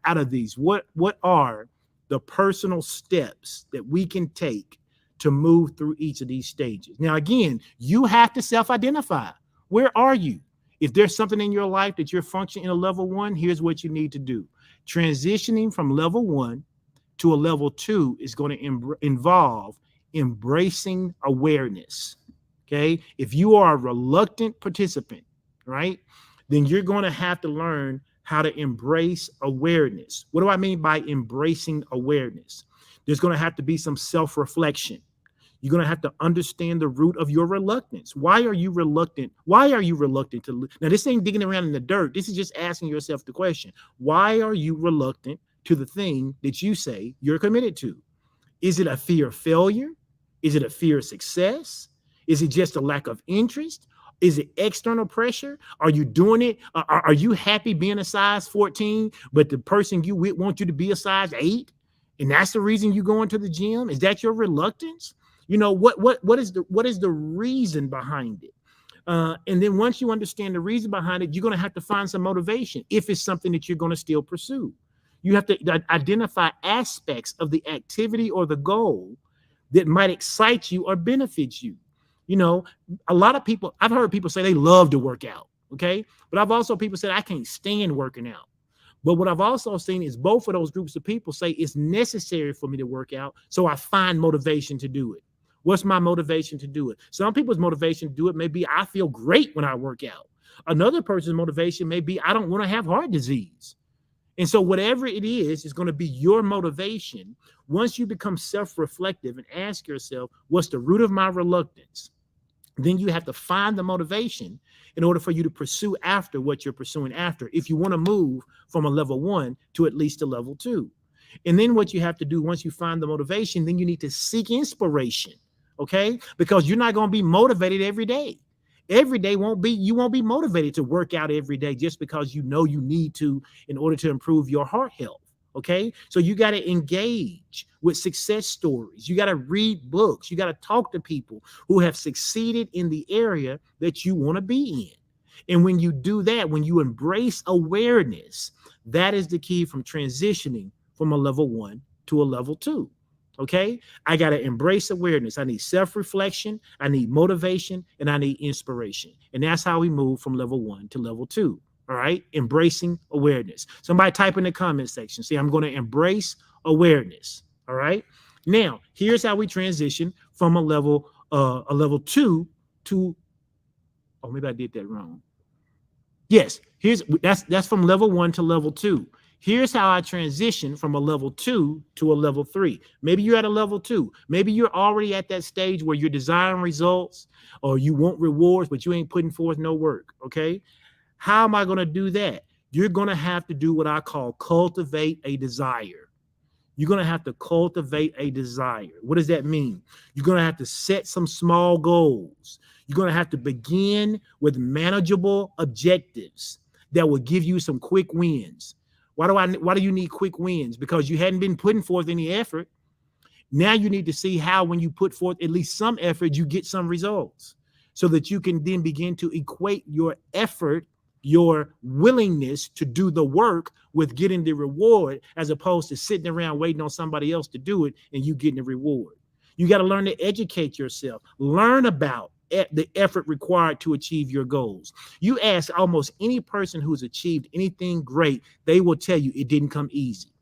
of these? What are the personal steps that we can take to move through each of these stages? Now, again, you have to self-identify. Where are you? If there's something in your life that you're functioning in a level 1, here's what you need to do. Transitioning from level 1 to a level 2 is going to involve embracing awareness. Okay. If you are a reluctant participant, right, then you're going to have to learn how to embrace awareness. What do I mean by embracing awareness? There's going to have to be some self-reflection. You're going to have to understand the root of your reluctance. Why are you reluctant? Why are you reluctant to? Now, this ain't digging around in the dirt. This is just asking yourself the question. Why are you reluctant to the thing that you say you're committed to? Is it a fear of failure? Is it a fear of success? Is it just a lack of interest? Is it external pressure? Are you doing it? Are you happy being a size 14, but the person you with wants you to be a size 8? And that's the reason you go into the gym? Is that your reluctance? You know, what is the reason behind it? And then once you understand the reason behind it, you're going to have to find some motivation if it's something that you're going to still pursue. You have to identify aspects of the activity or the goal that might excite you or benefit you. You know, a lot of people, I've heard people say they love to work out, okay? But I've also people said I can't stand working out. But what I've also seen is both of those groups of people say it's necessary for me to work out, so I find motivation to do it. What's my motivation to do it? Some people's motivation to do it may be I feel great when I work out. Another person's motivation may be I don't want to have heart disease. And so whatever it is going to be your motivation. Once you become self-reflective and ask yourself, what's the root of my reluctance? Then you have to find the motivation in order for you to pursue after what you're pursuing after, if you want to move from a level 1 to at least a level 2. And then what you have to do once you find the motivation, then you need to seek inspiration, okay? Because you're not going to be motivated every day. Every day you won't be motivated to work out every day just because you know you need to in order to improve your heart health. Okay, so you got to engage with success stories. You got to read books. You got to talk to people who have succeeded in the area that you want to be in. And when you do that, when you embrace awareness, that is the key from transitioning from a level 1 to a level 2. Okay, I got to embrace awareness. I need self-reflection. I need motivation, and I need inspiration. And that's how we move from level 1 to level 2. All right. Embracing awareness. Somebody type in the comment section. See, I'm going to embrace awareness. All right. Now, here's how we transition from a level 2 to, oh, maybe I did that wrong. Yes, that's from level 1 to level 2. Here's how I transition from a level 2 to a level 3. Maybe you're at a level 2. Maybe you're already at that stage where you're desiring results or you want rewards, but you ain't putting forth no work. Okay. How am I going to do that? You're going to have to do what I call cultivate a desire. You're going to have to cultivate a desire. What does that mean? You're going to have to set some small goals. You're going to have to begin with manageable objectives that will give you some quick wins. Why do you need quick wins? Because you hadn't been putting forth any effort. Now you need to see how, when you put forth at least some effort, you get some results so that you can then begin to equate your effort, your willingness to do the work, with getting the reward, as opposed to sitting around waiting on somebody else to do it and you getting the reward. You got to learn to educate yourself. Learn about the effort required to achieve your goals. You ask almost any person who's achieved anything great, they will tell you it didn't come easy.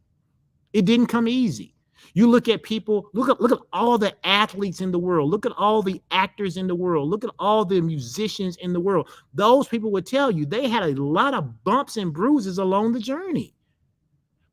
It didn't come easy. You look at people, look at all the athletes in the world. Look at all the actors in the world. Look at all the musicians in the world. Those people would tell you they had a lot of bumps and bruises along the journey,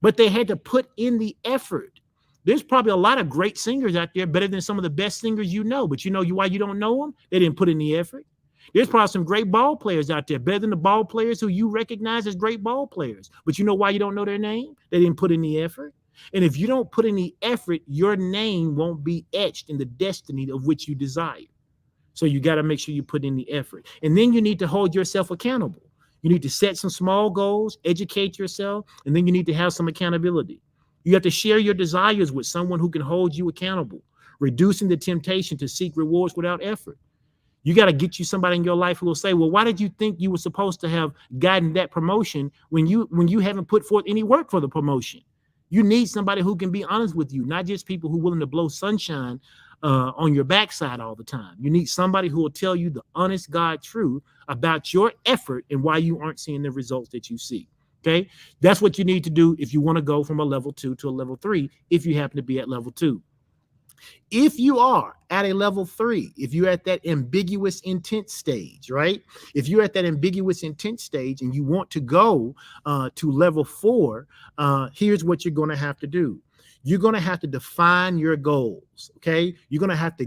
but they had to put in the effort. There's probably a lot of great singers out there, better than some of the best singers you know, but you know why you don't know them? They didn't put in the effort. There's probably some great ball players out there, better than the ball players who you recognize as great ball players, but you know why you don't know their name? They didn't put in the effort. And if you don't put in the effort, your name won't be etched in the destiny of which you desire. So you got to make sure you put in the effort. And then you need to hold yourself accountable. You need to set some small goals, educate yourself, and then you need to have some accountability. You have to share your desires with someone who can hold you accountable, reducing the temptation to seek rewards without effort. You got to get you somebody in your life who will say, well, why did you think you were supposed to have gotten that promotion when you haven't put forth any work for the promotion? You need somebody who can be honest with you, not just people who are willing to blow sunshine on your backside all the time. You need somebody who will tell you the honest God truth about your effort and why you aren't seeing the results that you see. Okay, that's what you need to do if you want to go from a level 2 to a level 3, if you happen to be at level 2. If you are at a level 3, if you're at that ambiguous intent stage, right? If you're at that ambiguous intent stage and you want to go to level 4, here's what you're going to have to do. You're going to have to define your goals, okay? You're going to have to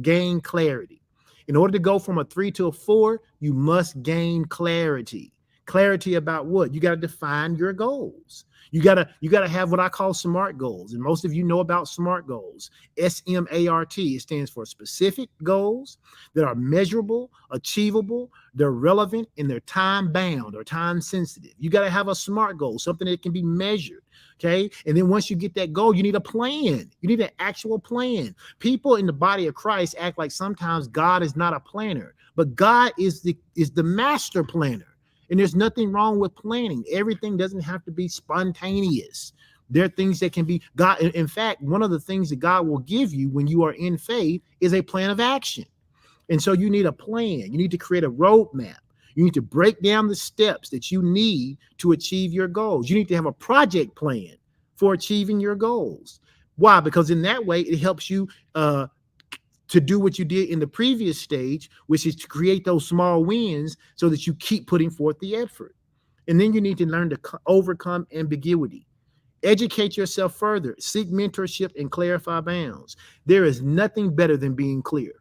gain clarity. In order to go from a 3 to a 4, you must gain clarity. Clarity about what? You got to define your goals. You gotta have what I call SMART goals. And most of you know about SMART goals. SMART. It stands for specific goals that are measurable, achievable, they're relevant, and they're time bound or time sensitive. You got to have a SMART goal, something that can be measured. Okay. And then once you get that goal, you need a plan. You need an actual plan. People in the body of Christ act like sometimes God is not a planner, but God is the master planner. And there's nothing wrong with planning. Everything doesn't have to be spontaneous. There are things that can be God. In fact, one of the things that God will give you when you are in faith is a plan of action. And so you need a plan. You need to create a roadmap. You need to break down the steps that you need to achieve your goals. You need to have a project plan for achieving your goals. Why? Because in that way, it helps you to do what you did in the previous stage, which is to create those small wins so that you keep putting forth the effort. And then you need to learn to overcome ambiguity. Educate yourself further, seek mentorship, and clarify bounds. There is nothing better than being clear.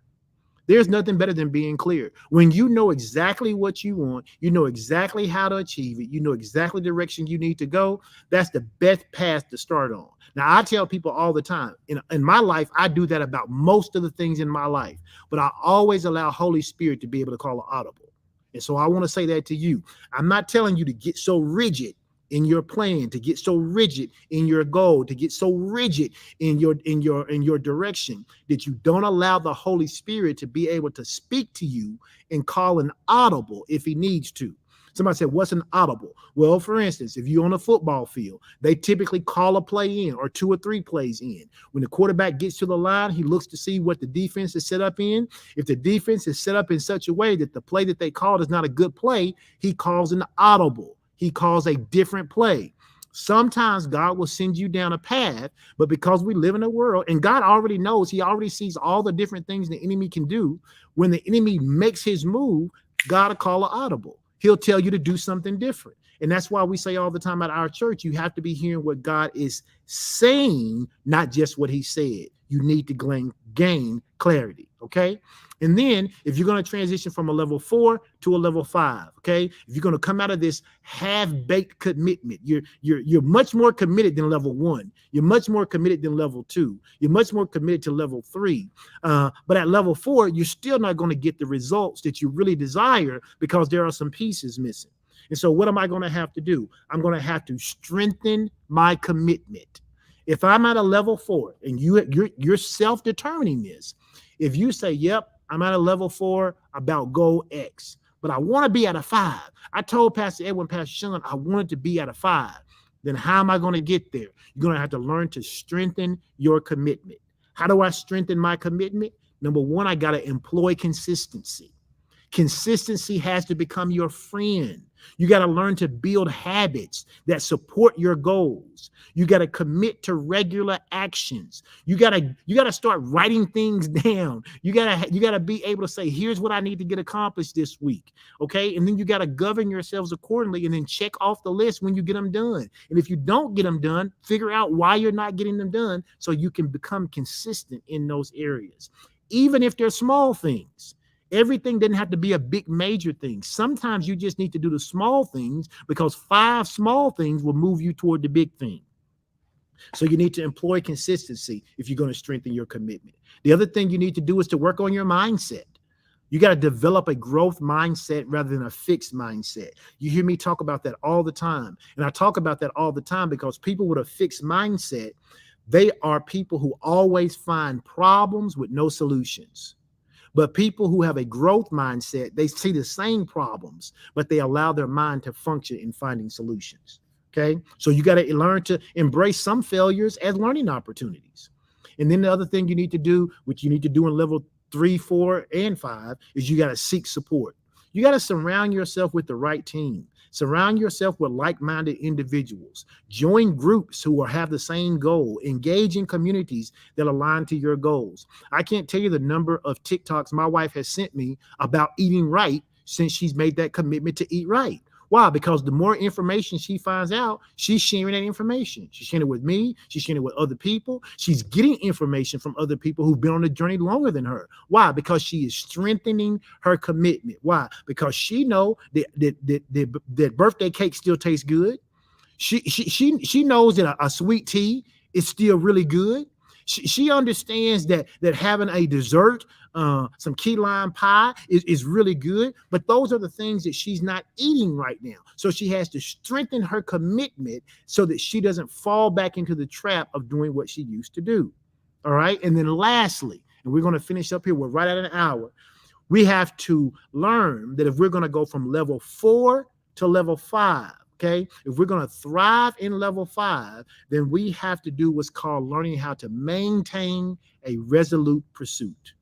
There's nothing better than being clear. When you know exactly what you want, you know exactly how to achieve it, you know exactly the direction you need to go, that's the best path to start on. Now, I tell people all the time, in my life, I do that about most of the things in my life, but I always allow Holy Spirit to be able to call an audible. And so I want to say that to you. I'm not telling you to get so rigid in your plan, to get so rigid in your goal, to get so rigid in your direction that you don't allow the Holy Spirit to be able to speak to you and call an audible if he needs to. Somebody said, what's an audible? Well, for instance, if you're on a football field, they typically call a play in or 2 or 3 plays in. When the quarterback gets to the line, he looks to see what the defense is set up in. If the defense is set up in such a way that the play that they called is not a good play, he calls an audible. He calls a different play. Sometimes God will send you down a path, but because we live in a world and God already knows, he already sees all the different things the enemy can do. When the enemy makes his move, God will call an audible. He'll tell you to do something different. And that's why we say all the time at our church, you have to be hearing what God is saying, not just what he said. You need to gain clarity. Okay. And then if you're going to transition from a level 4 to a level 5, okay, if you're going to come out of this half-baked commitment, you're much more committed than level 1. You're much more committed than level 2. You're much more committed to level 3. But at level 4, you're still not going to get the results that you really desire because there are some pieces missing. And so what am I going to have to do? I'm going to have to strengthen my commitment. If I'm at a level 4 and you're self-determining this, if you say, yep, I'm at a level 4 about goal X, but I want to be at a 5. I told Pastor Edwin, Pastor Sean, I wanted to be at a 5. Then how am I going to get there? You're going to have to learn to strengthen your commitment. How do I strengthen my commitment? Number 1, I got to employ consistency. Consistency has to become your friend. You got to learn to build habits that support your goals. You got to commit to regular actions. You got to start writing things down. You got to be able to say, here's what I need to get accomplished this week. Okay. And then you got to govern yourselves accordingly and then check off the list when you get them done. And if you don't get them done, figure out why you're not getting them done so you can become consistent in those areas. Even if they're small things. Everything doesn't have to be a big major thing. Sometimes you just need to do the small things because 5 small things will move you toward the big thing. So you need to employ consistency if you're going to strengthen your commitment. The other thing you need to do is to work on your mindset. You got to develop a growth mindset rather than a fixed mindset. You hear me talk about that all the time. And I talk about that all the time because people with a fixed mindset, they are people who always find problems with no solutions. But people who have a growth mindset, they see the same problems, but they allow their mind to function in finding solutions. Okay. So you got to learn to embrace some failures as learning opportunities. And then the other thing you need to do, which you need to do in level 3, 4, and 5, is you got to seek support. You got to surround yourself with the right team. Surround yourself with like-minded individuals. Join groups who have the same goal. Engage in communities that align to your goals. I can't tell you the number of TikToks my wife has sent me about eating right since she's made that commitment to eat right. Why? Because the more information she finds out, she's sharing that information. She's sharing it with me. She's sharing it with other people. She's getting information from other people who've been on the journey longer than her. Why? Because she is strengthening her commitment. Why? Because she knows that birthday cake still tastes good. She knows that a sweet tea is still really good. She understands that having a dessert, some key lime pie is really good, but those are the things that she's not eating right now. So she has to strengthen her commitment so that she doesn't fall back into the trap of doing what she used to do. All right. And then lastly, and we're going to finish up here, we're right at an hour. We have to learn that if we're going to go from level 4 to level 5, okay, if we're going to thrive in level 5, then we have to do what's called learning how to maintain a resolute pursuit.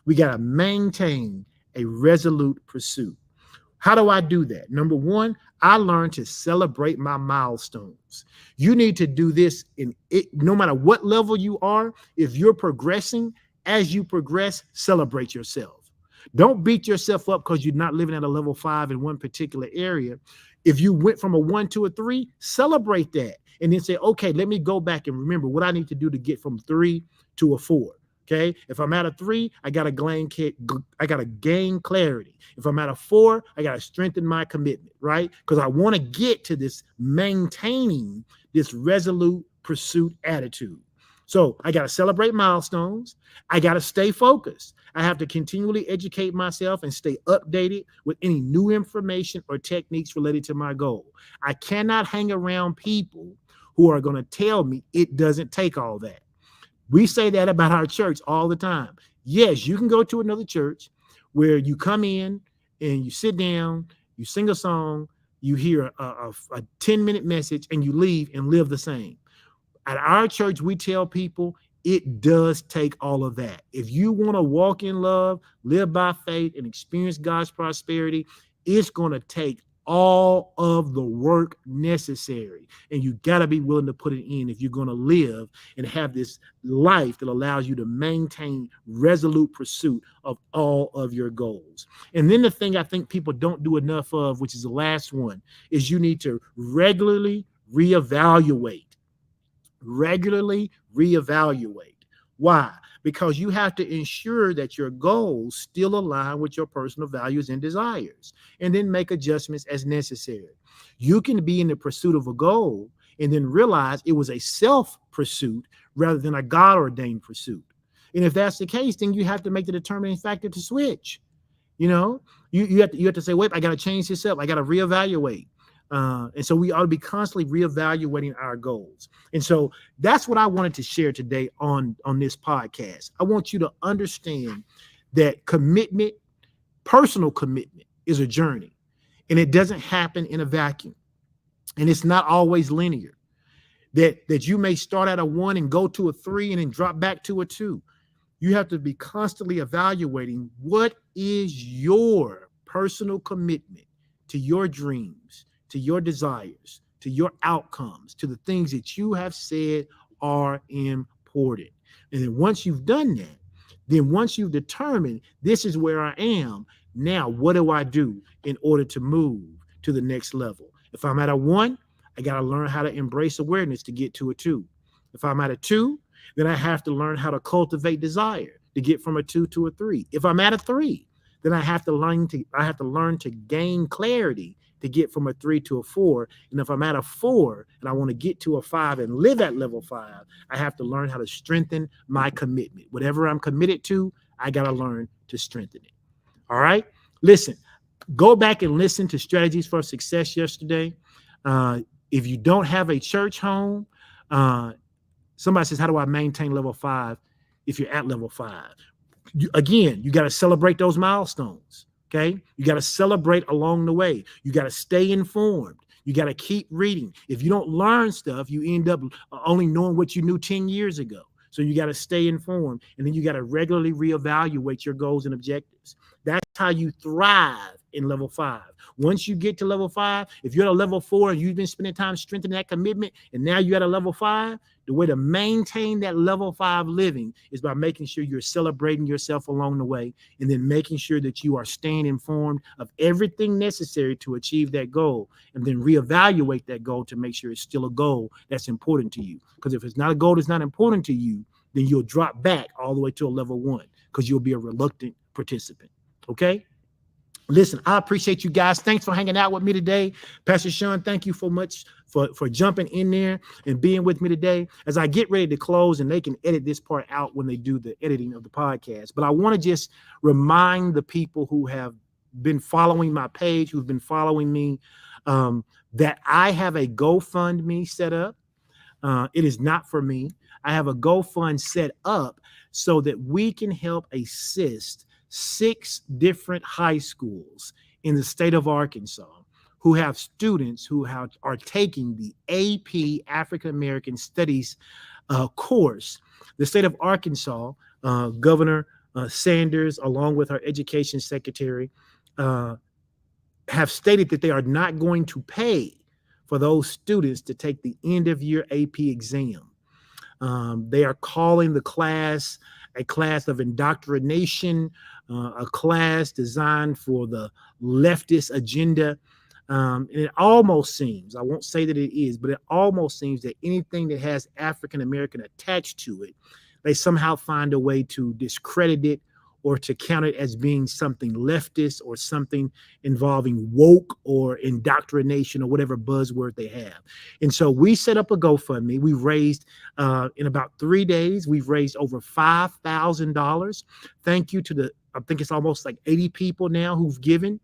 We got to maintain a resolute pursuit. How do I do that? Number 1, I learned to celebrate my milestones. You need to do this in it, no matter what level you are. If you're progressing, as you progress, celebrate yourself. Don't beat yourself up because you're not living at a level 5 in one particular area. If you went from a 1 to a 3, celebrate that. And then say, okay, let me go back and remember what I need to do to get from 3 to a 4. Okay. If I'm at a 3, I got to gain clarity. If I'm at a 4, I got to strengthen my commitment, right? Because I want to get to this maintaining this resolute pursuit attitude. So I got to celebrate milestones. I got to stay focused. I have to continually educate myself and stay updated with any new information or techniques related to my goal. I cannot hang around people who are going to tell me it doesn't take all that. We say that about our church all the time. Yes, you can go to another church where you come in and you sit down, you sing a song, you hear a 10-minute message, and you leave and live the same. At our church, we tell people it does take all of that. If you want to walk in love, live by faith, and experience God's prosperity, it's going to take all of the work necessary. And you got to be willing to put it in if you're going to live and have this life that allows you to maintain resolute pursuit of all of your goals. And then the thing I think people don't do enough of, which is the last one, is you need to regularly reevaluate. Regularly reevaluate. Why? Because you have to ensure that your goals still align with your personal values and desires, and then make adjustments as necessary. You can be in the pursuit of a goal and then realize it was a self-pursuit rather than a God-ordained pursuit. And if that's the case, then you have to make the determining factor to switch. You have to say, wait, I got to change this up. I got to reevaluate. And so we ought to be constantly reevaluating our goals. And so that's what I wanted to share today on this podcast. I want you to understand that commitment, personal commitment, is a journey, and it doesn't happen in a vacuum, and it's not always linear. That you may start at a 1 and go to a 3 and then drop back to a 2. You have to be constantly evaluating what is your personal commitment to your dreams, to your desires, to your outcomes, to the things that you have said are important. And then once you've done that, then once you've determined this is where I am, now what do I do in order to move to the next level? If I'm at a 1, I got to learn how to embrace awareness to get to a 2. If I'm at a 2, then I have to learn how to cultivate desire to get from a 2 to a 3. If I'm at a 3, then I have to learn to gain clarity to get from a 3 to a 4. And if I'm at a 4 and I want to get to a 5 and live at level 5, I have to learn how to strengthen my commitment. Whatever I'm committed to, I got to learn to strengthen it. All right. Listen, go back and listen to Strategies for Success yesterday. If you don't have a church home, somebody says, how do I maintain level 5 if you're at level 5? You got to celebrate those milestones. Okay. You got to celebrate along the way. You got to stay informed. You got to keep reading. If you don't learn stuff, you end up only knowing what you knew 10 years ago. So you got to stay informed, and then you got to regularly reevaluate your goals and objectives. That's how you thrive in level 5. Once you get to level 5, if you're at a level 4 and you've been spending time strengthening that commitment, and now you're at a level 5, the way to maintain that level 5 living is by making sure you're celebrating yourself along the way, and then making sure that you are staying informed of everything necessary to achieve that goal, and then reevaluate that goal to make sure it's still a goal that's important to you. Because if it's not a goal that's not important to you, then you'll drop back all the way to a level 1 because you'll be a reluctant participant. Okay? Listen, I appreciate you guys. Thanks for hanging out with me today. Pastor Sean, thank you so much for jumping in there and being with me today as I get ready to close, and they can edit this part out when they do the editing of the podcast. But I want to just remind the people who have been following my page, who've been following me, that I have a GoFundMe set up. It is not for me. I have a GoFund set up so that we can help assist 6 different high schools in the state of Arkansas who have students who are taking the AP African American Studies course. The state of Arkansas, Governor Sanders, along with our education secretary, have stated that they are not going to pay for those students to take the end of year AP exam. They are calling the class a class of indoctrination, a class designed for the leftist agenda. And it almost seems, I won't say that it is, but it almost seems that anything that has African American attached to it, they somehow find a way to discredit it or to count it as being something leftist or something involving woke or indoctrination or whatever buzzword they have. And so we set up a GoFundMe. We raised, in about 3 days, we've raised over $5,000. Thank you to I think it's almost like 80 people now who've given.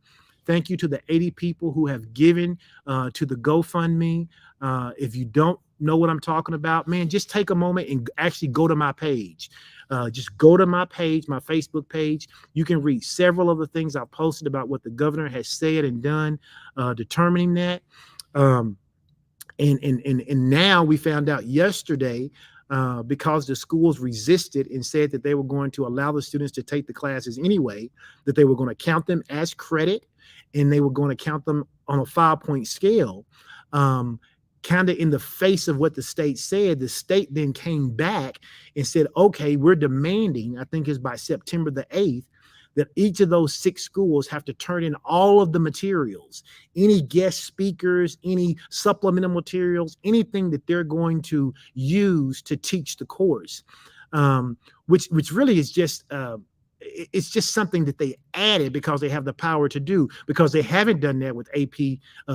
Thank you to the 80 people who have given to the GoFundMe. If you don't know what I'm talking about, man, just take a moment and actually go to my page. Just go to my page, my Facebook page. You can read several of the things I've posted about what the governor has said and done, determining that. And now we found out yesterday, because the schools resisted and said that they were going to allow the students to take the classes anyway, that they were going to count them as credit, and they were going to count them on a 5-point scale, kind of in the face of what the state said. The state then came back and said, okay, we're demanding, I think it's by September the 8th, that each of those 6 schools have to turn in all of the materials, any guest speakers, any supplemental materials, anything that they're going to use to teach the course, which really is just, it's just something that they added because they have the power to do, because they haven't done that with AP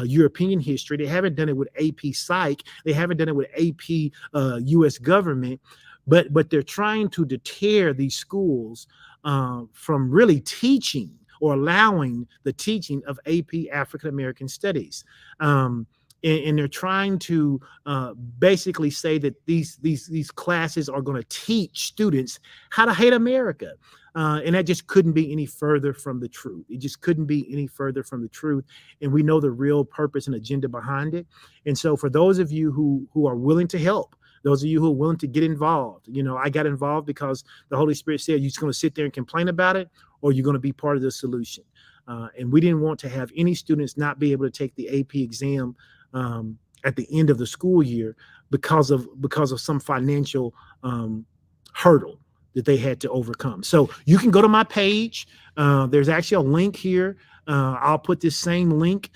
European history. They haven't done it with AP Psych. They haven't done it with AP US government, but they're trying to deter these schools from really teaching or allowing the teaching of AP African American Studies. And they're trying to basically say that these classes are going to teach students how to hate America. And that just couldn't be any further from the truth. It just couldn't be any further from the truth. And we know the real purpose and agenda behind it. And so for those of you who are willing to help, those of you who are willing to get involved, I got involved because the Holy Spirit said, you're just going to sit there and complain about it, or you're going to be part of the solution. And we didn't want to have any students not be able to take the AP exam at the end of the school year because of some financial hurdle that they had to overcome. So you can go to my page. There's actually a link here. I'll put this same link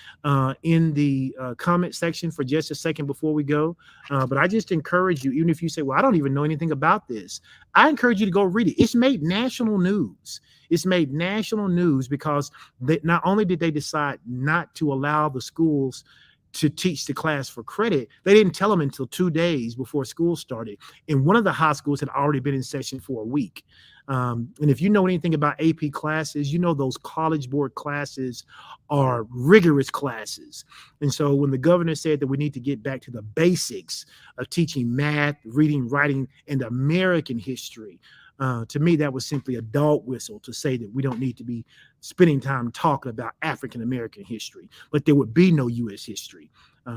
in the comment section for just a second before we go. But I just encourage you, even if you say, well, I don't even know anything about this, I encourage you to go read it. It's made national news. It's made national news because not only did they decide not to allow the schools to teach the class for credit, they didn't tell them until 2 days before school started. And one of the high schools had already been in session for a week. And if you know anything about AP classes, those College Board classes are rigorous classes. And so when the governor said that we need to get back to the basics of teaching math, reading, writing, and American history, to me, that was simply a dog whistle to say that we don't need to be spending time talking about African American history, but there would be no U.S. history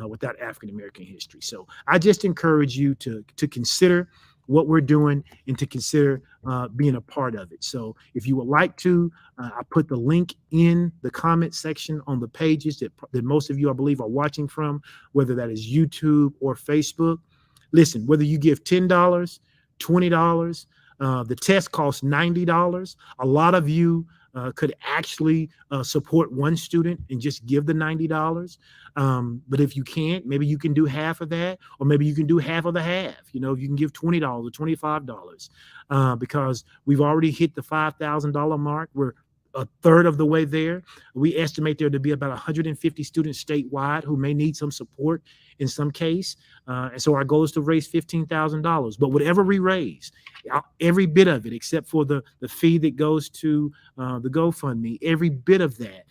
without African American history. So I just encourage you to consider what we're doing and to consider being a part of it. So if you would like to, I put the link in the comment section on the pages that most of you, I believe, are watching from, whether that is YouTube or Facebook. Listen, whether you give $10, $20, the test costs $90. A lot of you could actually support one student and just give the $90. But if you can't, maybe you can do half of that, or maybe you can do half of the half. If you can give $20 or $25, because we've already hit the $5,000 mark. We're a third of the way there. We estimate there to be about 150 students statewide who may need some support in some case. And so our goal is to raise $15,000. But whatever we raise, every bit of it, except for the fee that goes to the GoFundMe, every bit of that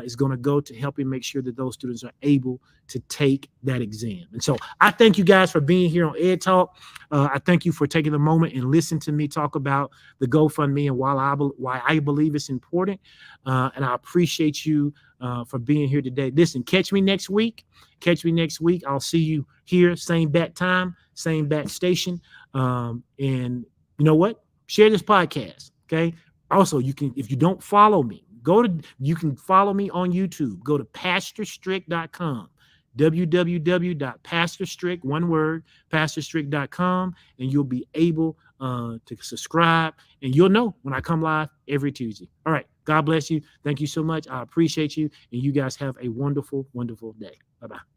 is going to go to helping make sure that those students are able to take that exam. And so I thank you guys for being here on Ed Talk. I thank you for taking a moment and listening to me talk about the GoFundMe and why I believe it's important. And I appreciate you for being here today. Listen, catch me next week. I'll see you here, same bat time, same bat station. And you know what? Share this podcast. Okay. Also, you can, if you don't follow me, you can follow me on YouTube. Go to pastorstrick.com, www.pastorstrick, one word, pastorstrick.com, and you'll be able to subscribe, and you'll know when I come live every Tuesday. All right. God bless you. Thank you so much. I appreciate you. And you guys have a wonderful, wonderful day. Bye-bye.